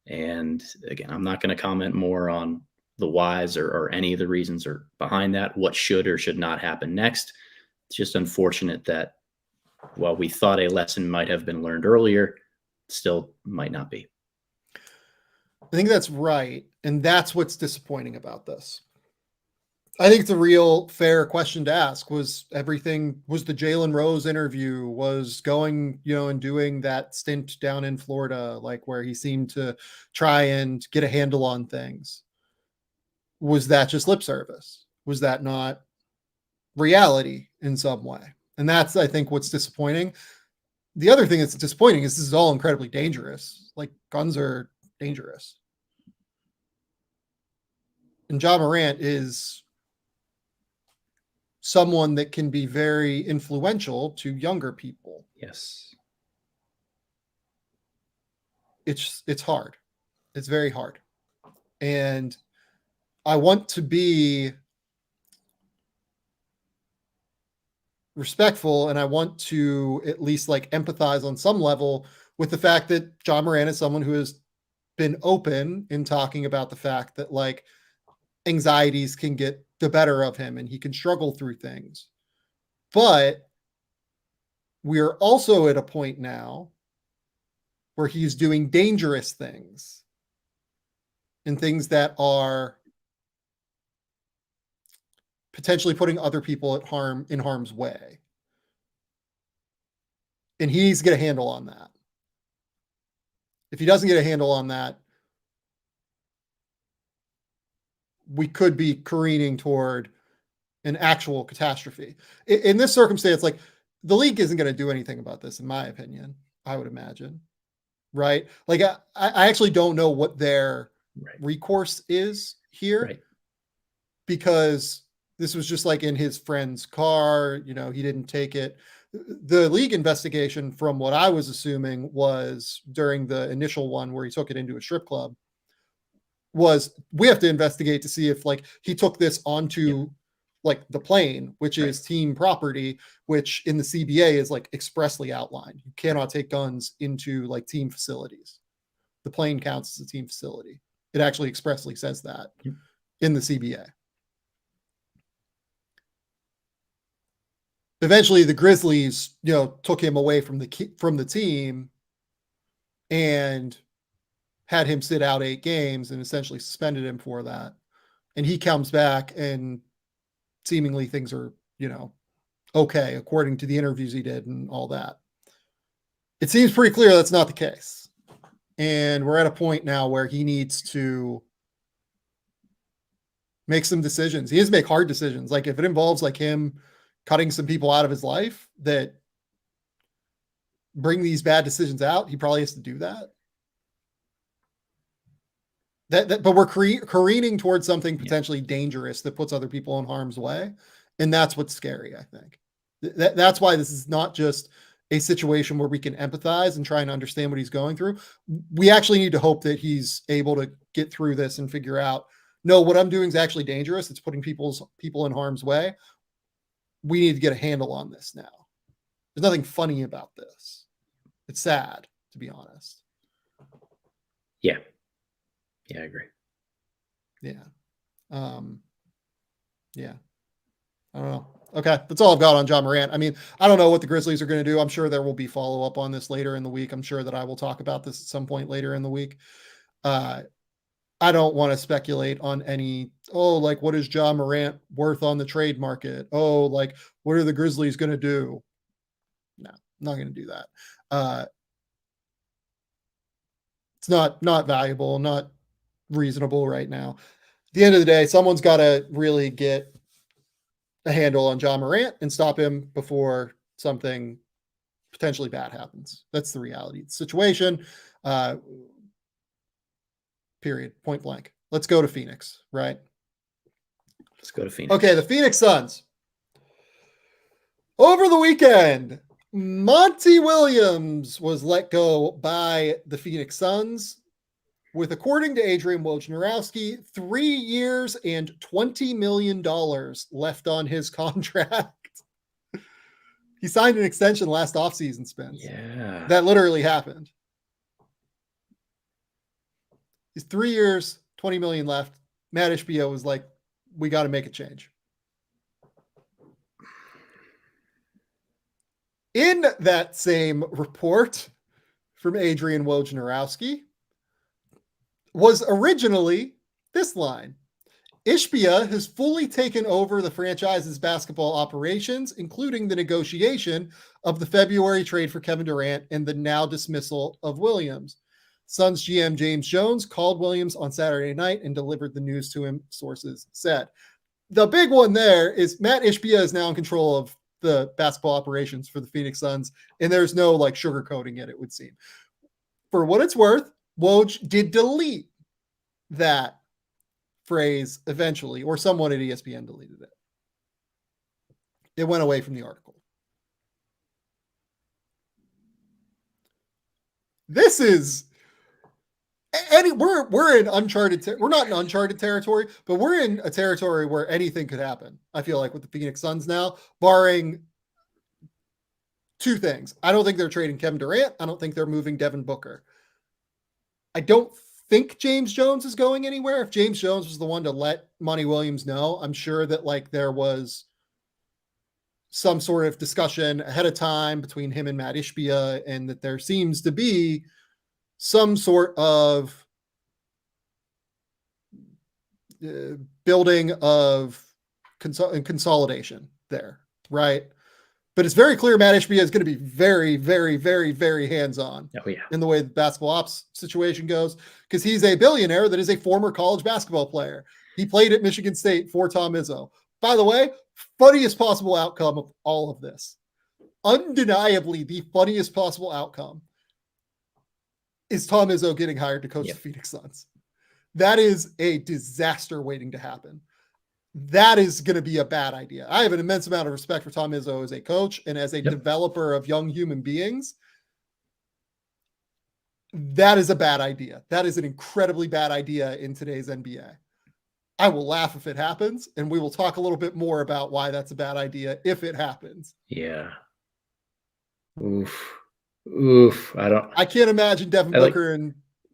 And again, I'm not going to comment more on the whys or any of the reasons or behind that, what should or should not happen next. It's just unfortunate that while we thought a lesson might have been learned earlier, still might not be. I think that's right. And that's what's disappointing about this. I think it's a real fair question to ask. Was the Jalen Rose interview, was going, and doing that stint down in Florida, like where he seemed to try and get a handle on things, was that just lip service? Was that not reality in some way? And that's, I think, what's disappointing. The other thing that's disappointing is this is all incredibly dangerous. Like, guns are dangerous. And Ja Morant is someone that can be very influential to younger people. Yes. It's hard. It's very hard. And I want to be respectful, and I want to at least like empathize on some level with the fact that Ja Morant is someone who has been open in talking about the fact that like anxieties can get the better of him and he can struggle through things. But we are also at a point now where he's doing dangerous things and things that are potentially putting other people in harm's way. And he needs to get a handle on that. If he doesn't get a handle on that, we could be careening toward an actual catastrophe. In this circumstance, like, the league isn't going to do anything about this, in my opinion, I would imagine. Right? Like, I actually don't know what their recourse is here, because this was just like in his friend's car, he didn't take it The league investigation, from what I was assuming, was during the initial one where he took it into a strip club, was we have to investigate to see if like he took this onto like the plane, which is team property, which in the CBA is like expressly outlined. You cannot take guns into like team facilities. The plane counts as a team facility. It actually expressly says that in the CBA. Eventually the Grizzlies, took him away from the team and had him sit out 8 games and essentially suspended him for that. And he comes back and seemingly things are, okay, according to the interviews he did and all that. It seems pretty clear that's not the case. And we're at a point now where he needs to make some decisions. He has to make hard decisions. Like if it involves like him cutting some people out of his life that bring these bad decisions out, he probably has to do that. But we're careening towards something potentially dangerous that puts other people in harm's way. And that's what's scary, I think. That's why this is not just a situation where we can empathize and try and understand what he's going through. We actually need to hope that he's able to get through this and figure out, no, what I'm doing is actually dangerous. It's putting people in harm's way. We need to get a handle on this now. There's nothing funny about this. It's sad, to be honest. Yeah. Yeah, I agree. Yeah. Yeah. I don't know. Okay. That's all I've got on Ja Morant. I mean, I don't know what the Grizzlies are going to do. I'm sure there will be follow-up on this later in the week. I'm sure that I will talk about this at some point later in the week. I don't want to speculate on any, like what is Ja Morant worth on the trade market? Like what are the Grizzlies going to do? No, I'm not going to do that. It's not valuable, not reasonable right now. At the end of the day, someone's got to really get a handle on Ja Morant and stop him before something potentially bad happens. That's the reality of the situation. Period. Point blank. Let's go to Phoenix, right? Let's go to Phoenix. Okay, the Phoenix Suns. Over the weekend, Monty Williams was let go by the Phoenix Suns with, according to Adrian Wojnarowski, 3 years and $20 million left on his contract. He signed an extension last offseason, Spence. Yeah. That literally happened. He's 3 years, 20 million left. Matt Ishbia was like, we got to make a change. In that same report from Adrian Wojnarowski was originally this line: Ishbia has fully taken over the franchise's basketball operations, including the negotiation of the February trade for Kevin Durant and the now dismissal of Williams. Suns GM James Jones called Williams on Saturday night and delivered the news to him, sources said. The big one there is Matt Ishbia is now in control of the basketball operations for the Phoenix Suns, and there's no like sugarcoating it would seem. For what it's worth, Woj did delete that phrase eventually, or someone at ESPN deleted it. It went away from the article. This is we're in uncharted. We're not in uncharted territory, but we're in a territory where anything could happen. I feel like with the Phoenix Suns now, barring two things. I don't think they're trading Kevin Durant. I don't think they're moving Devin Booker. I don't think James Jones is going anywhere. If James Jones was the one to let Monty Williams know, I'm sure that like there was some sort of discussion ahead of time between him and Matt Ishbia, and that there seems to be some sort of building of consolidation there, right? But it's very clear Matt Ishbia is going to be very, very, very, very hands-on in the way the basketball ops situation goes, because he's a billionaire that is a former college basketball player. He played at Michigan State for Tom Izzo. By the way, funniest possible outcome of all of this, undeniably the funniest possible outcome, is Tom Izzo getting hired to coach the Phoenix Suns. That is a disaster waiting to happen. that is going to be a bad idea. I have an immense amount of respect for Tom Izzo as a coach and as a developer of young human beings. That is a bad idea. That is an incredibly bad idea in today's NBA. I will laugh if it happens, and we will talk a little bit more about why that's a bad idea if it happens. Yeah. Oof. I can't imagine Devin Booker and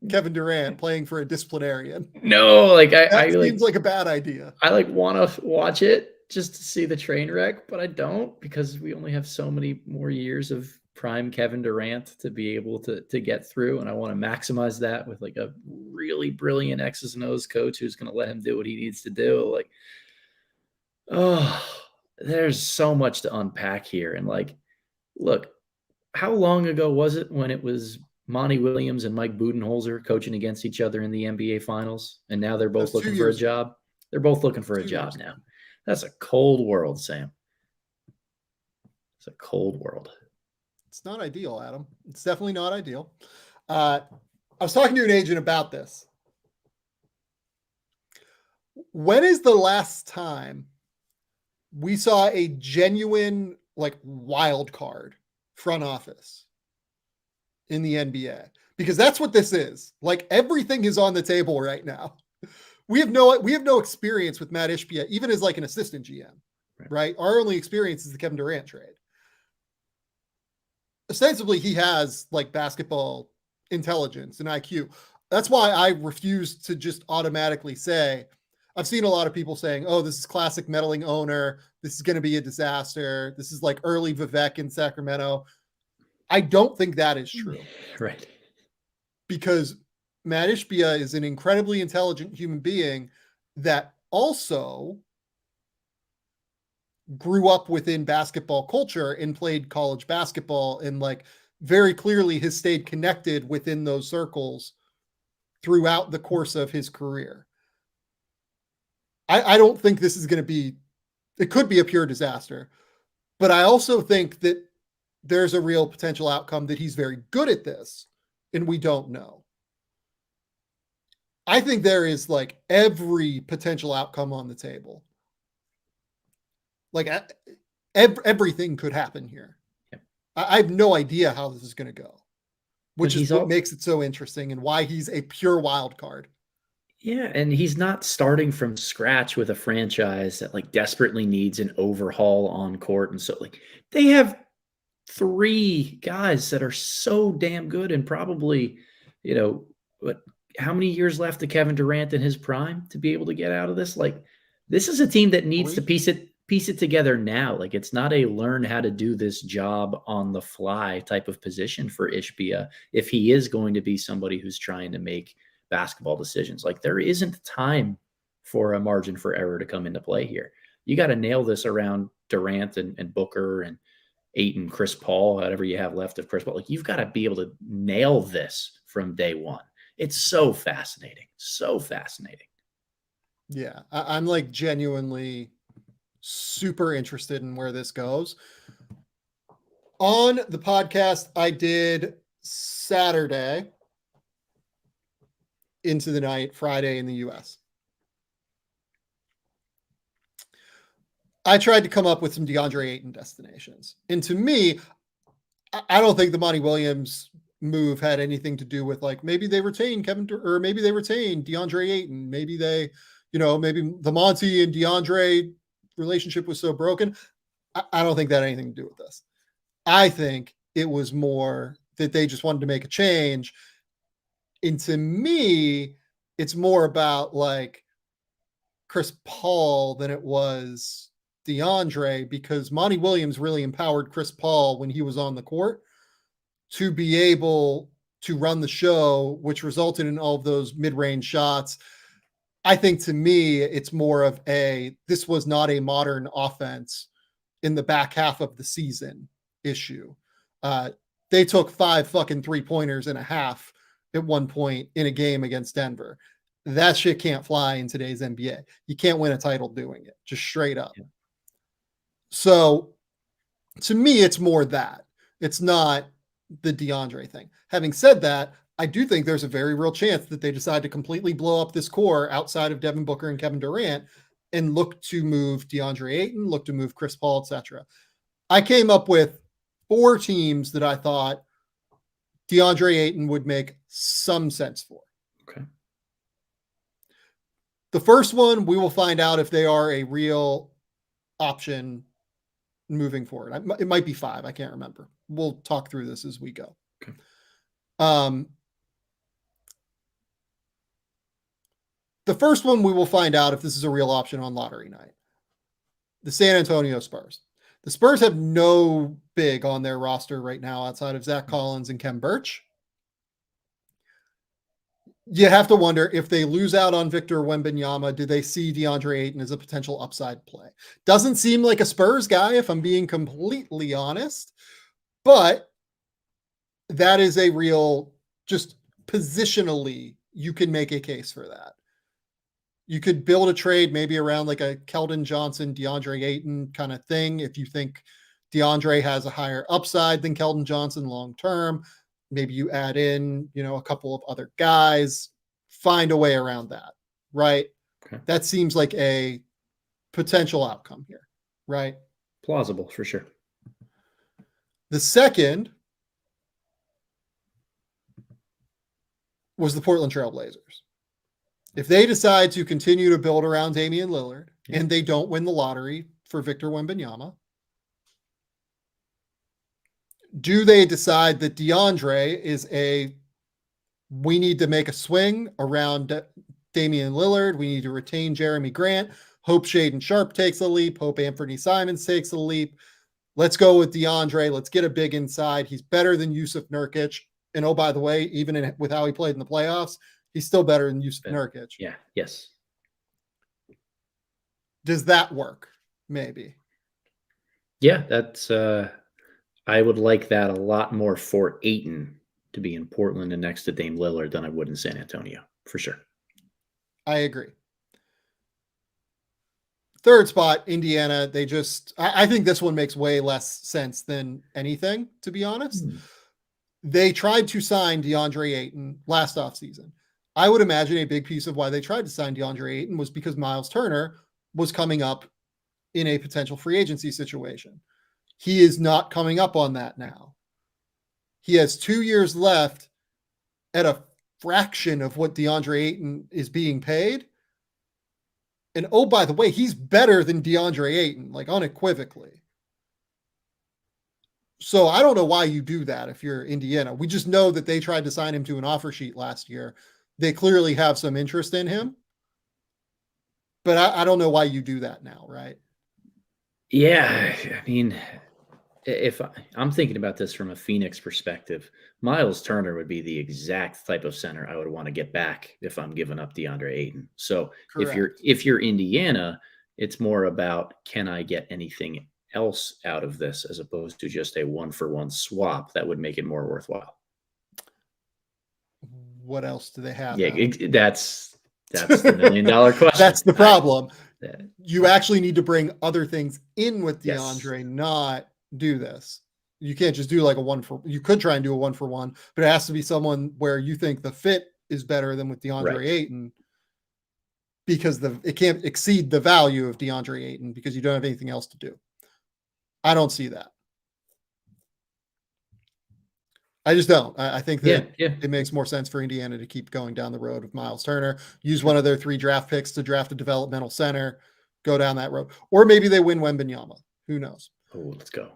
Kevin Durant playing for a disciplinarian. No, like that seems like a bad idea. I want to watch it just to see the train wreck, but I don't, because we only have so many more years of prime Kevin Durant to be able to get through, and I want to maximize that with like a really brilliant X's and O's coach who's going to let him do what he needs to do. Like, oh, there's so much to unpack here. And like, look, how long ago was it when it was Monty Williams and Mike Budenholzer coaching against each other in the NBA Finals, and now they're both looking for a job? They're both looking for a job now. That's a cold world, Sam. It's a cold world. It's not ideal, Adam. It's definitely not ideal. I was talking to an agent about this. When is the last time we saw a genuine, like, wild card front office in the NBA? Because that's what this is. Like, everything is on the table right now. We have no experience with Matt Ishbia, even as like an assistant GM, right? Our only experience is the Kevin Durant trade. Ostensibly, he has like basketball intelligence and IQ. That's why I refuse to just automatically say, I've seen a lot of people saying, oh, this is classic meddling owner. This is going to be a disaster. This is like early Vivek in Sacramento. I don't think that is true. Right. Because Matt Ishbia is an incredibly intelligent human being that also grew up within basketball culture and played college basketball, and like very clearly has stayed connected within those circles throughout the course of his career. I don't think this is going to be, it could be a pure disaster, but I also think that there's a real potential outcome that he's very good at this and we don't know. I think there is like every potential outcome on the table. Like everything could happen here. Yep. I have no idea how this is going to go, which is what makes it so interesting and why he's a pure wild card. Yeah, and he's not starting from scratch with a franchise that like desperately needs an overhaul on court. And so like they have 3 guys that are so damn good, and probably, you know, how many years left to Kevin Durant in his prime to be able to get out of this? Like, this is a team that needs to piece it together now. Like, it's not a learn how to do this job on the fly type of position for Ishbia if he is going to be somebody who's trying to make basketball decisions. Like, there isn't time for a margin for error to come into play here. You got to nail this around Durant and Booker and Ayton, Chris Paul, whatever you have left of Chris Paul. Like, you've got to be able to nail this from day one. It's so fascinating. So fascinating. Yeah. I'm like genuinely super interested in where this goes. On the podcast I did Saturday into the night, Friday in the US, I tried to come up with some DeAndre Ayton destinations. And to me, I don't think the Monty Williams move had anything to do with like, maybe they retain or maybe they retain DeAndre Ayton. Maybe they, maybe the Monty and DeAndre relationship was so broken. I don't think that had anything to do with this. I think it was more that they just wanted to make a change. And to me, it's more about like Chris Paul than it was DeAndre, because Monty Williams really empowered Chris Paul when he was on the court to be able to run the show, which resulted in all of those mid-range shots. I think to me, it's more of this was not a modern offense in the back half of the season issue. They took 5 fucking 3-pointers and a half at one point in a game against Denver. That shit can't fly in today's NBA. You can't win a title doing it, just straight up. Yeah. So to me, it's more that. It's not the DeAndre thing. Having said that, I do think there's a very real chance that they decide to completely blow up this core outside of Devin Booker and Kevin Durant and look to move DeAndre Ayton, look to move Chris Paul, etc. I came up with 4 teams that I thought DeAndre Ayton would make some sense for. Okay. The first one, we will find out if they are a real option moving forward. It might be 5. I can't remember. We'll talk through this as we go. Okay. The first one, we will find out if this is a real option on lottery night. The San Antonio Spurs. The Spurs have no big on their roster right now outside of Zach Collins and Khem Birch. You have to wonder if they lose out on Victor Wembanyama, do they see DeAndre Ayton as a potential upside play? Doesn't seem like a Spurs guy, if I'm being completely honest, but that is a real, just positionally, you can make a case for that. You could build a trade maybe around like a Keldon Johnson, DeAndre Ayton kind of thing. If you think DeAndre has a higher upside than Keldon Johnson long-term, maybe you add in, a couple of other guys, find a way around that, right? Okay. That seems like a potential outcome here, right? Plausible for sure. The second was the Portland Trail Blazers. If they decide to continue to build around Damian Lillard and they don't win the lottery for Victor Wembanyama, do they decide that DeAndre is we need to make a swing around Damian Lillard, we need to retain Jeremy Grant, hope Shaedon Sharpe takes a leap, hope Anthony Simons takes a leap, let's go with DeAndre, let's get a big inside, he's better than Yusuf Nurkic, and oh, by the way, even with how he played in the playoffs, he's still better than Yusuf Nurkic. Yeah, yes. Does that work? Maybe. Yeah, that's I would like that a lot more for Ayton to be in Portland and next to Dame Lillard than I would in San Antonio, for sure. I agree. Third spot, Indiana. I think this one makes way less sense than anything, to be honest. They tried to sign DeAndre Ayton last offseason. I would imagine a big piece of why they tried to sign DeAndre Ayton was because Miles Turner was coming up in a potential free agency situation. He is not coming up on that now. He has 2 years left at a fraction of what DeAndre Ayton is being paid. And oh, by the way, he's better than DeAndre Ayton, like unequivocally. So I don't know why you do that if you're Indiana. We just know that they tried to sign him to an offer sheet last year. They clearly have some interest in him. But I don't know why you do that now, right? Yeah, I mean, if I'm thinking about this from a Phoenix perspective, Miles Turner would be the exact type of center I would want to get back if I'm giving up DeAndre Ayton. So if you're Indiana, it's more about, can I get anything else out of this as opposed to just a 1-for-1 swap that would make it more worthwhile. What else do they have? Yeah, that's the $1 million question. That's the problem. You actually need to bring other things in with DeAndre, not do this. You can't just do like you could try and do a 1-for-1, but it has to be someone where you think the fit is better than with DeAndre Ayton, because it can't exceed the value of DeAndre Ayton because you don't have anything else to do. I don't see that. I just don't. I think that it makes more sense for Indiana to keep going down the road of Miles Turner, use one of their 3 draft picks to draft a developmental center, go down that road. Or maybe they win Wembanyama. Who knows? Oh, let's go.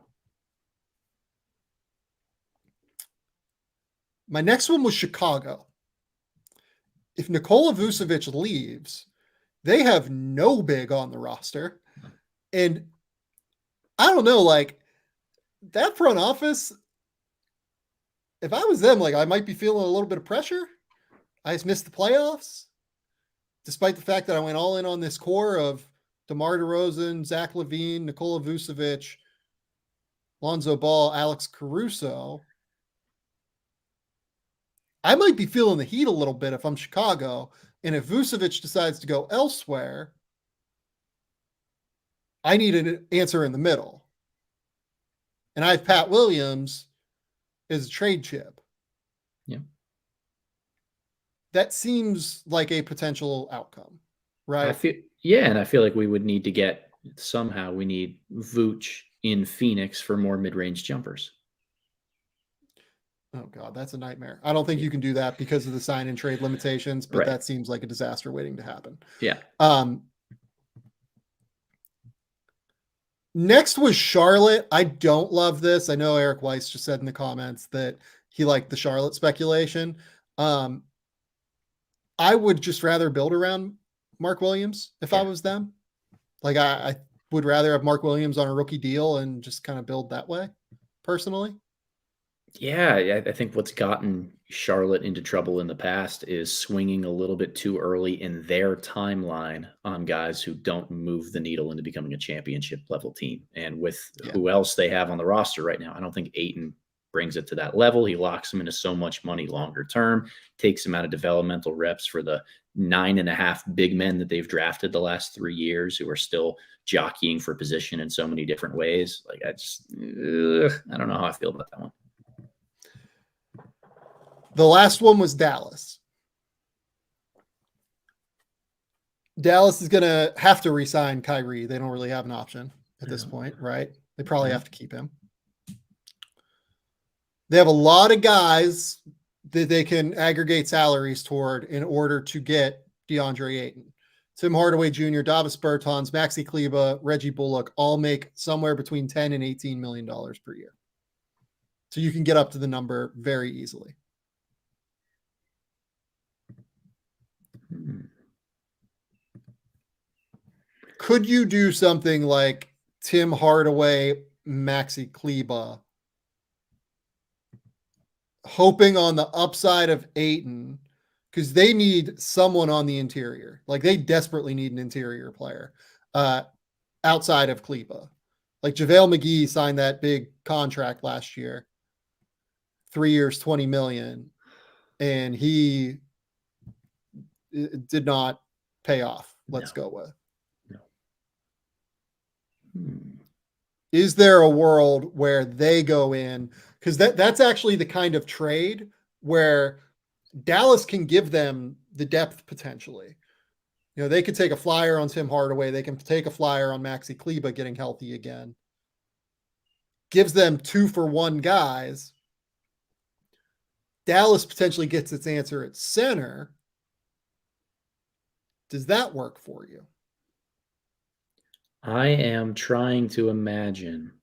My next one was Chicago. If Nikola Vucevic leaves, they have no big on the roster. And I don't know, like that front office, if I was them, like I might be feeling a little bit of pressure. I just missed the playoffs, despite the fact that I went all in on this core of DeMar DeRozan, Zach LaVine, Nikola Vucevic, Lonzo Ball, Alex Caruso. I might be feeling the heat a little bit if I'm Chicago. And if Vucevic decides to go elsewhere, I need an answer in the middle. And I have Pat Williams as a trade chip. Yeah. That seems like a potential outcome, right? Yeah, and I feel like we would need to get somehow we need Vooch in Phoenix for more mid-range jumpers. Oh God, that's a nightmare. I don't think you can do that because of the sign and trade limitations, but Right. that seems like a disaster waiting to happen. Yeah. Next was Charlotte. I don't love this. I know Eric Weiss just said in the comments that he liked the Charlotte speculation. I would just rather build around Mark Williams if I was them. Like I would rather have Mark Williams on a rookie deal and just kind of build that way, personally. Yeah, I think what's gotten Charlotte into trouble in the past is swinging a little bit too early in their timeline on guys who don't move the needle into becoming a championship level team. And with who else they have on the roster right now, I don't think Ayton brings it to that level. He locks him into so much money longer term, takes him out of developmental reps for the 9.5 big men that they've drafted the last 3 years who are still jockeying for position in so many different ways. Like I don't know how I feel about that one. The last one was Dallas. Dallas is going to have to re-sign Kyrie. They don't really have an option at this point, right? They probably have to keep him. They have a lot of guys that they can aggregate salaries toward in order to get DeAndre Ayton. Tim Hardaway Jr., Davis Bertans, Maxi Kleber, Reggie Bullock all make somewhere between $10 and $18 million per year. So you can get up to the number very easily. Could you do something like Tim Hardaway, Maxi Kleber, hoping on the upside of Ayton, because they need someone on the interior. Like they desperately need an interior player outside of Kleber. Like JaVale McGee signed that big contract last year, 3 years, $20 million, and he did not pay off. Let's go with. Is there a world where they go in? Because that's actually the kind of trade where Dallas can give them the depth potentially. You know, they could take a flyer on Tim Hardaway. They can take a flyer on Maxi Kleber getting healthy again. Gives them 2-for-1 guys. Dallas potentially gets its answer at center. Does that work for you? I am trying to imagine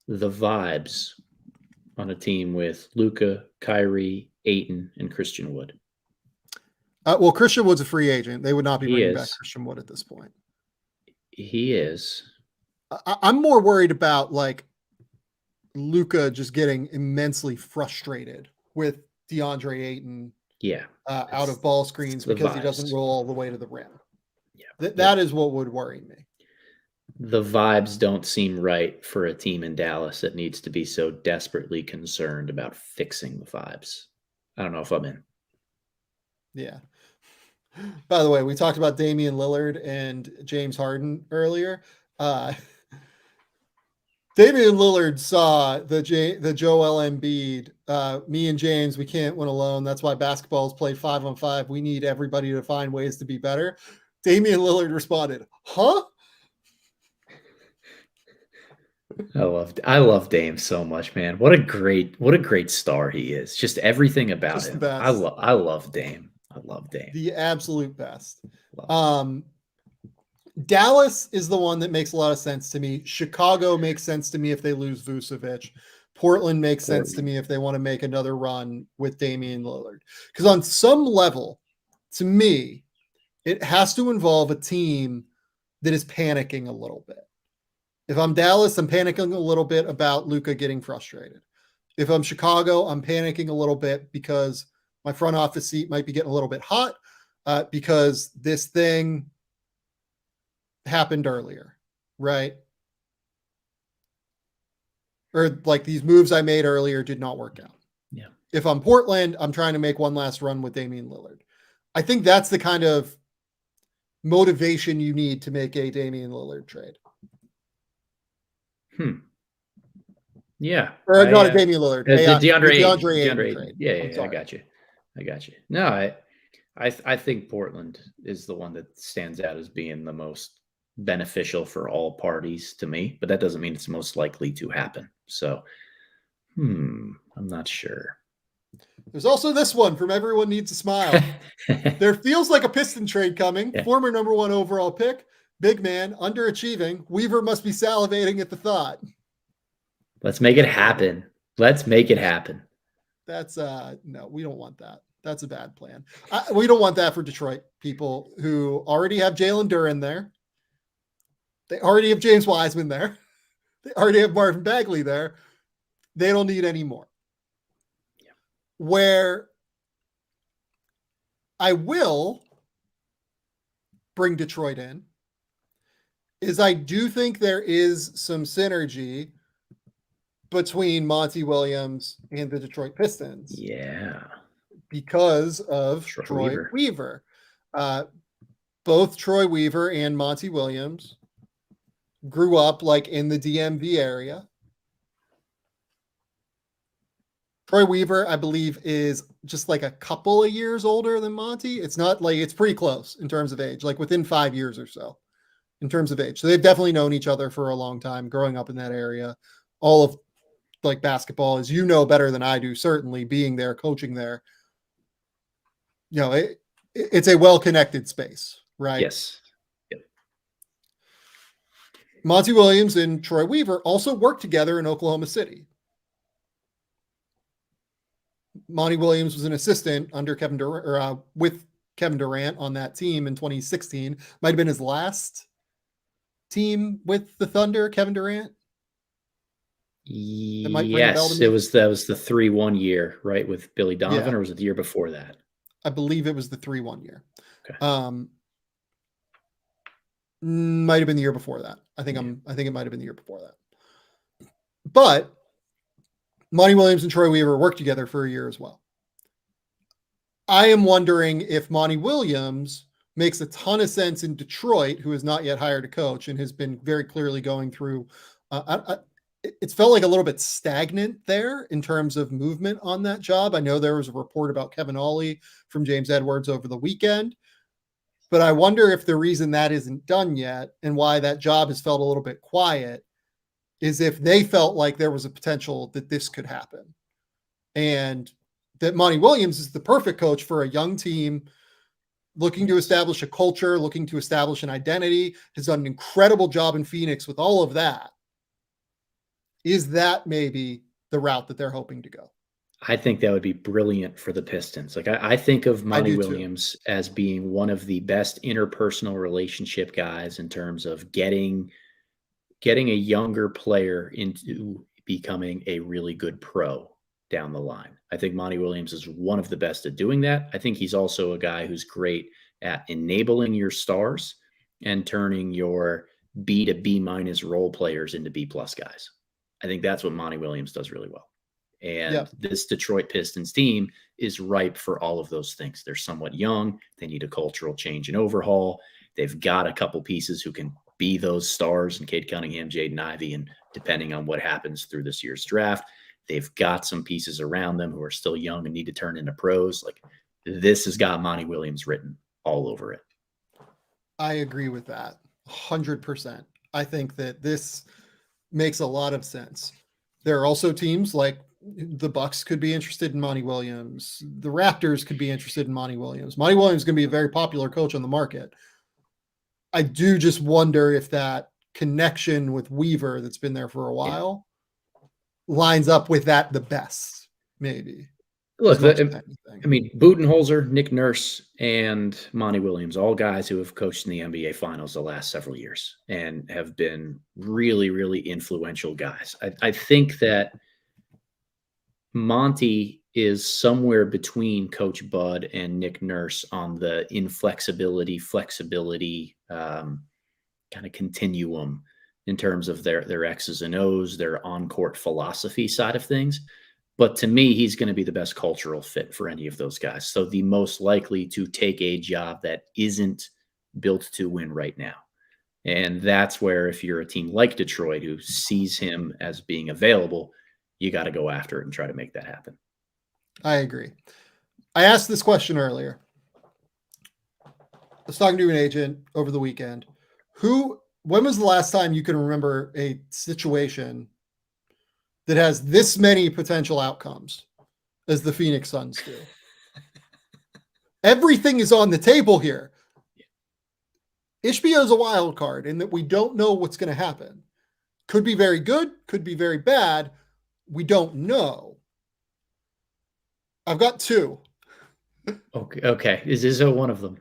the vibes on a team with Luka, Kyrie, Ayton, and Christian Wood. Well, Christian Wood's a free agent. They would not be bringing back Christian Wood at this point. He is. I'm more worried about like Luka just getting immensely frustrated with DeAndre Ayton out of ball screens because he doesn't roll all the way to the rim. Yeah, that is what would worry me. The vibes don't seem right for a team in Dallas that needs to be so desperately concerned about fixing the vibes. I don't know if I'm in. Yeah. By the way, we talked about Damian Lillard and James Harden earlier. Damian Lillard saw the Joel Embiid, me and James, we can't win alone. That's why basketball is played 5-on-5. We need everybody to find ways to be better. Damian Lillard responded, huh? I love Dame so much, man. What a great star he is. Just everything about just him. The best. I love Dame. I love Dame. The absolute best. Dallas is the one that makes a lot of sense to me. Chicago makes sense to me if they lose Vucevic. Portland makes sense to me if they want to make another run with Damian Lillard. Because on some level, to me, it has to involve a team that is panicking a little bit. If I'm Dallas, I'm panicking a little bit about Luka getting frustrated. If I'm Chicago, I'm panicking a little bit because my front office seat might be getting a little bit hot because this thing happened earlier, right? Or like these moves I made earlier did not work out. Yeah. If I'm Portland, I'm trying to make one last run with Damian Lillard. I think that's the kind of motivation you need to make a Damian Lillard trade. Yeah. Or not a Damian Lillard. The DeAndre Ayton trade. Yeah, I got you. No, I think Portland is the one that stands out as being the most beneficial for all parties to me, but that doesn't mean it's most likely to happen. So, I'm not sure. There's also this one from Everyone Needs a Smile. There feels like a Piston trade coming. Yeah. Former number 1 overall pick, big man, underachieving. Weaver must be salivating at the thought. Let's make it happen. Let's make it happen. That's no, we don't want that. That's a bad plan. We don't want that for Detroit people who already have Jalen Duren there. They already have James Wiseman there. They already have Marvin Bagley there. They don't need any more. Yeah. Where I will bring Detroit in is I do think there is some synergy between Monty Williams and the Detroit Pistons. Yeah. Because of Troy Weaver. Both Troy Weaver and Monty Williams grew up like in the DMV area. Troy Weaver, I believe, is just like a couple of years older than Monty. It's not like, it's pretty close in terms of age, like within 5 years or so in terms of age. So they've definitely known each other for a long time growing up in that area. All of like basketball, as you know better than I do, certainly being there, coaching there. You know, it's a well-connected space, right? Yes. Yep. Monty Williams and Troy Weaver also worked together in Oklahoma City. Monty Williams was an assistant under Kevin Durant, or with Kevin Durant on that team in 2016. Might have been his last team with the Thunder, Kevin Durant. Yes, that was the 3-1 year, right, with Billy Donovan, or was it the year before that? I believe it was the 3-1 year. Okay. Might have been the year before that. I think it might have been the year before that. But Monty Williams and Troy Weaver worked together for a year as well. I am wondering if Monty Williams makes a ton of sense in Detroit, who has not yet hired a coach and has been very clearly going through it's felt like a little bit stagnant there in terms of movement on that job. I know there was a report about Kevin Ollie from James Edwards over the weekend, but I wonder if the reason that isn't done yet and why that job has felt a little bit quiet is if they felt like there was a potential that this could happen, and that Monty Williams is the perfect coach for a young team looking to establish a culture, looking to establish an identity, has done an incredible job in Phoenix with all of that. Is that maybe the route that they're hoping to go? I think that would be brilliant for the Pistons. Like I think of Monty Williams as being one of the best interpersonal relationship guys in terms of getting a younger player into becoming a really good pro down the line. I think Monty Williams is one of the best at doing that. I think he's also a guy who's great at enabling your stars and turning your B to B minus role players into B plus guys. I think that's what Monty Williams does really well. And this Detroit Pistons team is ripe for all of those things. They're somewhat young. They need a cultural change and overhaul. They've got a couple pieces who can be those stars, and Cade Cunningham, Jaden Ivey, and depending on what happens through this year's draft, they've got some pieces around them who are still young and need to turn into pros. Like, this has got Monty Williams written all over it. I agree with that 100%. I think that this makes a lot of sense. There are also teams like the Bucks could be interested in Monty Williams. The Raptors could be interested in Monty Williams. Monty Williams is going to be a very popular coach on the market. I do just wonder if that connection with Weaver that's been there for a while lines up with that the best, maybe. Look, I mean, Budenholzer, Nick Nurse, and Monty Williams, all guys who have coached in the NBA Finals the last several years and have been really, really influential guys. I think that Monty is somewhere between Coach Bud and Nick Nurse on the inflexibility, flexibility kind of continuum in terms of their X's and O's, their on-court philosophy side of things. But to me, he's going to be the best cultural fit for any of those guys. So the most likely to take a job that isn't built to win right now. And that's where, if you're a team like Detroit who sees him as being available, you got to go after it and try to make that happen. I agree. I asked this question earlier. was talking to an agent over the weekend. When was the last time you can remember a situation that has this many potential outcomes as the Phoenix Suns do? Everything is on the table here. Ishbia is a wild card in that we don't know what's going to happen. Could be very good, could be very bad. We don't know. I've got two. Okay. Is Izzo one of them?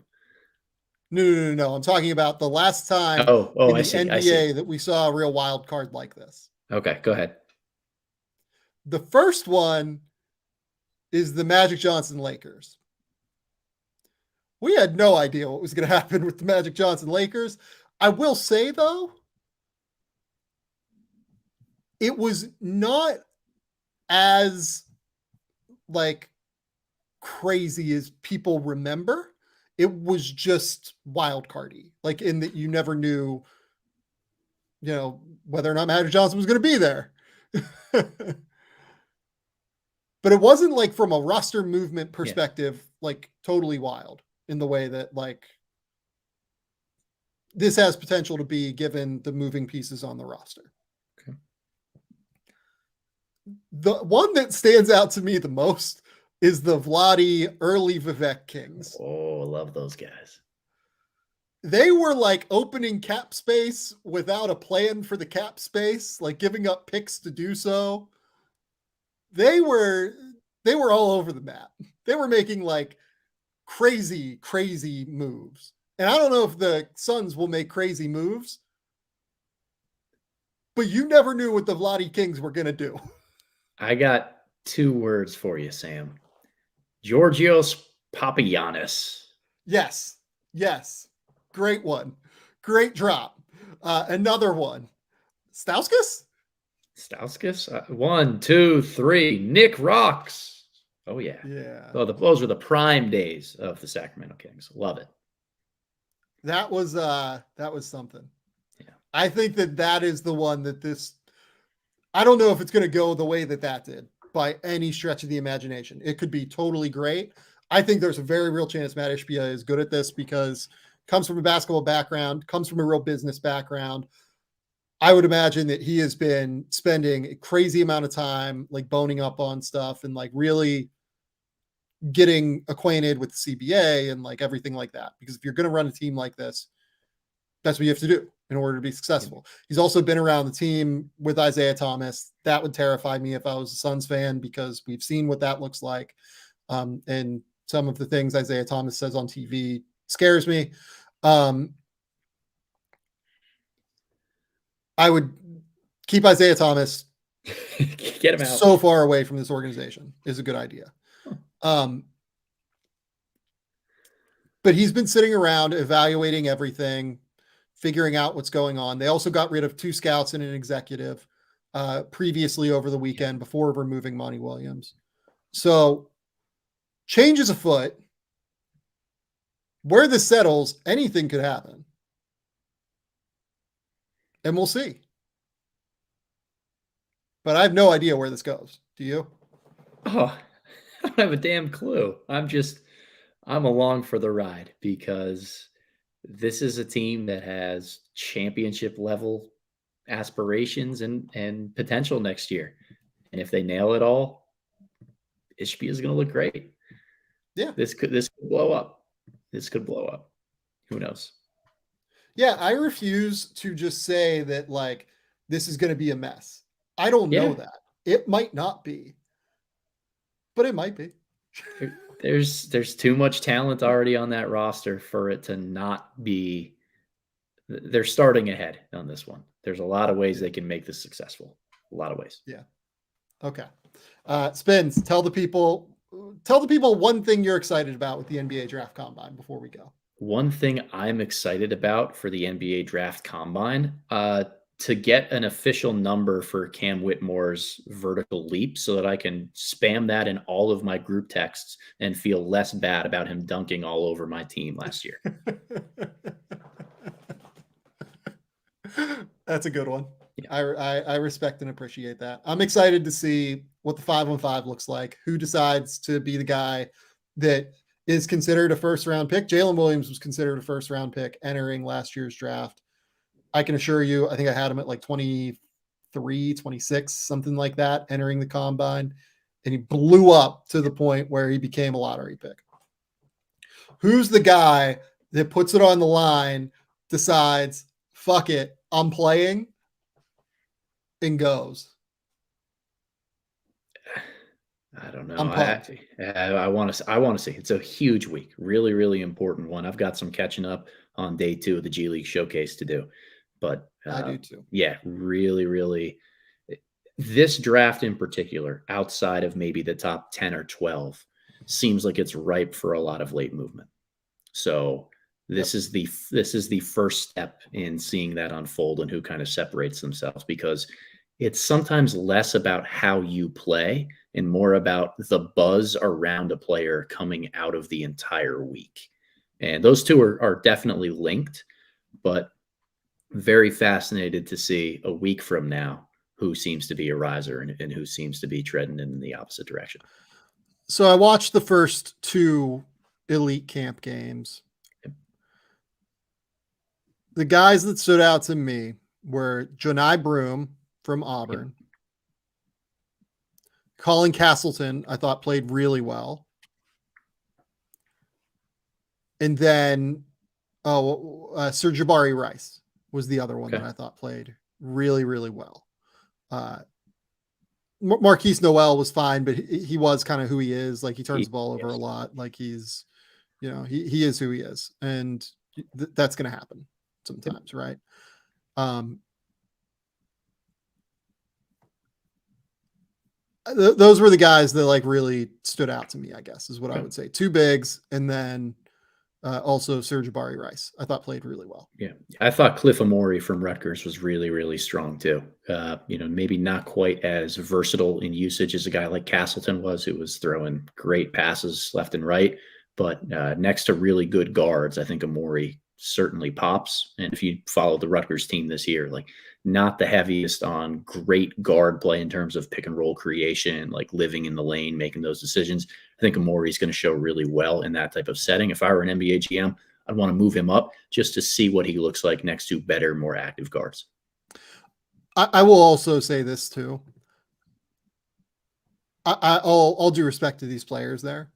No. I'm talking about the last time in the NBA that we saw a real wild card like this. Okay, go ahead. The first one is the Magic Johnson Lakers. We had no idea what was going to happen with the Magic Johnson Lakers. I will say, though, it was not as crazy as people remember. It was just wild cardy, in that you never knew, whether or not Magic Johnson was going to be there. But it wasn't from a roster movement perspective, totally wild in the way that this has potential to be given the moving pieces on the roster. Okay. The one that stands out to me the most is the Vlade early Vivek Kings. Oh, I love those guys. They were opening cap space without a plan for the cap space, giving up picks to do so. They were all over the map. They were making crazy moves. And I don't know if the Suns will make crazy moves, but you never knew what the Vlade Kings were going to do. I got 2 words for you, Sam. Georgios Papagiannis. Yes. Great one. Great drop. Another one. Stauskas? 1, 2, 3. Nick Rocks. Oh, yeah. Yeah. Oh, those were the prime days of the Sacramento Kings. Love it. That was something. Yeah. I think that is the one that I don't know if it's going to go the way that did by any stretch of the imagination. It could be totally great. I think there's a very real chance Matt Ishbia is good at this because comes from a basketball background, comes from a real business background. I would imagine that he has been spending a crazy amount of time boning up on stuff and really getting acquainted with the CBA and everything like that. Because if you're going to run a team like this, that's what you have to do in order to be successful. He's also been around the team with Isaiah Thomas. That would terrify me if I was a Suns fan because we've seen what that looks like. And some of the things Isaiah Thomas says on TV scares me. I would keep Isaiah Thomas Get him out. So far away from this organization is a good idea. But he's been sitting around evaluating everything, figuring out what's going on. They also got rid of 2 scouts and an executive previously over the weekend before removing Monty Williams. So change is afoot. Where this settles, anything could happen. And we'll see. But I have no idea where this goes. Do you? Oh, I don't have a damn clue. I'm along for the ride because this is a team that has championship level aspirations and potential next year. And if they nail it all, Ishbia is going to look great. Yeah. This could blow up. This could blow up. Who knows? Yeah, I refuse to just say that this is going to be a mess. I don't know that. It might not be. But it might be. There's too much talent already on that roster for it to not be. They're starting ahead on this one. There's a lot of ways they can make this successful. A lot of ways. Yeah. Okay. Spins, tell the people one thing you're excited about with the NBA Draft Combine before we go. One thing I'm excited about for the NBA Draft Combine, to get an official number for Cam Whitmore's vertical leap so that I can spam that in all of my group texts and feel less bad about him dunking all over my team last year. That's a good one. Yeah. I respect and appreciate that. I'm excited to see what the 5-on-5 looks like, who decides to be the guy that is considered a first-round pick. Jalen Williams was considered a first-round pick entering last year's draft. I can assure you, I think I had him at like 23, 26, something like that, entering the combine. And he blew up to the point where he became a lottery pick. Who's the guy that puts it on the line, decides, fuck it, I'm playing, and goes? I don't know. I'm pumped. I want to see. It's a huge week, really, really important one. I've got some catching up on day 2 of the G League showcase to do, but I do too. Yeah, really, really. This draft in particular, outside of maybe the top 10 or 12, seems like it's ripe for a lot of late movement. So this is the first step in seeing that unfold and who kind of separates themselves, because it's sometimes less about how you play and more about the buzz around a player coming out of the entire week. And those two are definitely linked, but very fascinated to see a week from now who seems to be a riser and who seems to be treading in the opposite direction. So I watched the first 2 elite camp games. Yep. The guys that stood out to me were Johni Broome from Auburn. Yep. Colin Castleton, I thought, played really well. And then Sir Jabari Rice was the other one that I thought played really, really well. Marquise Noel was fine, but he was kind of who he is. Like, he turns the ball over a lot. Like, he's, he is who he is. And that's going to happen sometimes, right? Those were the guys that like really stood out to me, I guess, is what I would say. 2 bigs, and then also Sir Jabari Rice, I thought played really well. Yeah, I thought Cliff Amori from Rutgers was really, really strong too. Maybe not quite as versatile in usage as a guy like Castleton was, who was throwing great passes left and right. But next to really good guards, I think Amori certainly pops. And if you follow the Rutgers team this year, like, not the heaviest on great guard play in terms of pick and roll creation, like living in the lane, making those decisions. I think Amori is going to show really well in that type of setting. If I were an NBA GM, I'd want to move him up just to see what he looks like next to better, more active guards. I will also say this too. All due respect to these players there,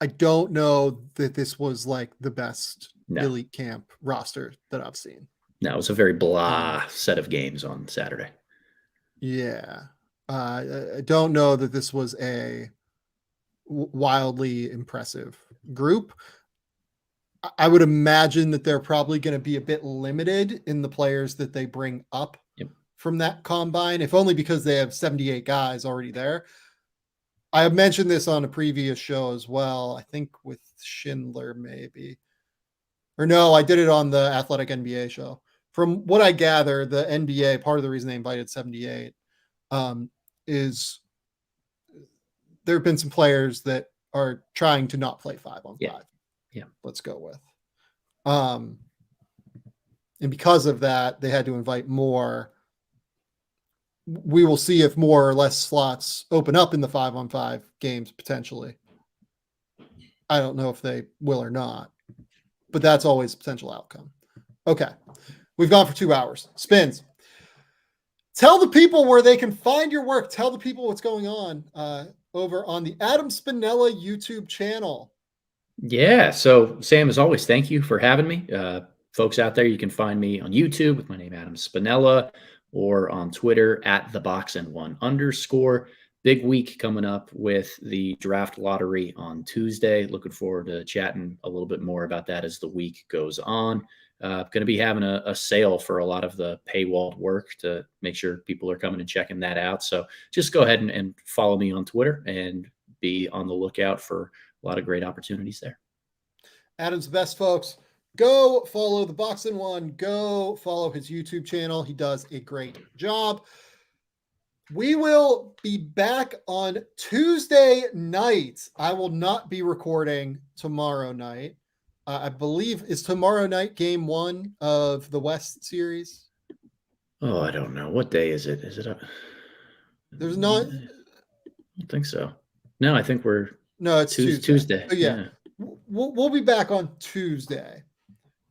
I don't know that this was like the best elite camp roster that I've seen. No, it was a very blah set of games on Saturday. Yeah. I don't know that this was a wildly impressive group. I would imagine that they're probably going to be a bit limited in the players that they bring up from that combine, if only because they have 78 guys already there. I have mentioned this on a previous show as well. I think with Schindler, maybe. Or no, I did it on the Athletic NBA show. From what I gather, the NBA, part of the reason they invited 78 is there have been some players that are trying to not play 5-on-5. Yeah. Let's go with. And because of that, they had to invite more. We will see if more or less slots open up in the 5-on-5 games potentially. I don't know if they will or not, but that's always a potential outcome. Okay. We've gone for 2 hours. Spins. Tell the people where they can find your work. Tell the people what's going on over on the Adam Spinella YouTube channel. Yeah. So, Sam, as always, thank you for having me. Folks out there, you can find me on YouTube with my name, Adam Spinella, or on Twitter at @theboxand1_. Big week coming up with the draft lottery on Tuesday. Looking forward to chatting a little bit more about that as the week goes on. Going to be having a sale for a lot of the paywalled work to make sure people are coming and checking that out. So just go ahead and follow me on Twitter and be on the lookout for a lot of great opportunities there. Adam's the best, folks. Go follow the Box and One. Go follow his YouTube channel. He does a great job. We will be back on Tuesday night. I will not be recording tomorrow night. I believe is tomorrow night game 1 of the West series. Oh, I don't know. What day is it? Is it There's not. I don't think so. No, I think we're. No, it's Tuesday. Tuesday. Yeah. we'll be back on Tuesday.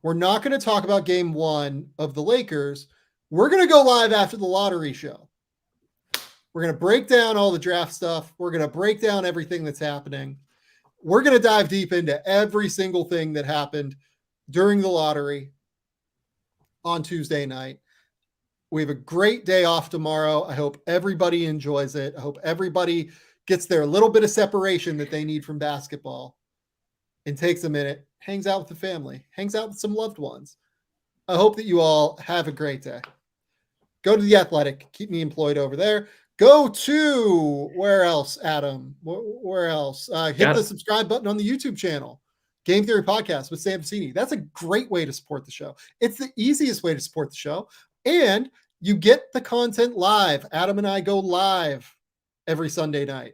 We're not going to talk about game 1 of the Lakers. We're going to go live after the lottery show. We're going to break down all the draft stuff. We're going to break down everything that's happening. We're going to dive deep into every single thing that happened during the lottery on Tuesday night. We have a great day off tomorrow. I hope everybody enjoys it. I hope everybody gets their little bit of separation that they need from basketball and takes a minute, hangs out with the family, hangs out with some loved ones. I hope that you all have a great day. Go to The Athletic. Keep me employed over there. Go to, where else, Adam? Where else? Hit the subscribe button on the YouTube channel. Game Theory Podcast with Sam Vecini. That's a great way to support the show. It's the easiest way to support the show. And you get the content live. Adam and I go live every Sunday night.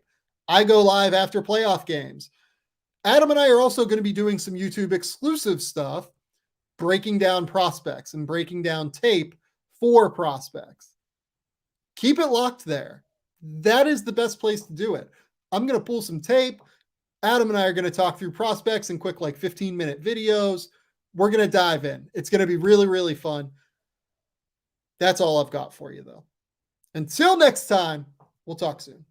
I go live after playoff games. Adam and I are also going to be doing some YouTube exclusive stuff, breaking down prospects and breaking down tape for prospects. Keep it locked there. That is the best place to do it. I'm going to pull some tape. Adam and I are going to talk through prospects in quick, 15-minute videos. We're going to dive in. It's going to be really, really fun. That's all I've got for you, though. Until next time, we'll talk soon.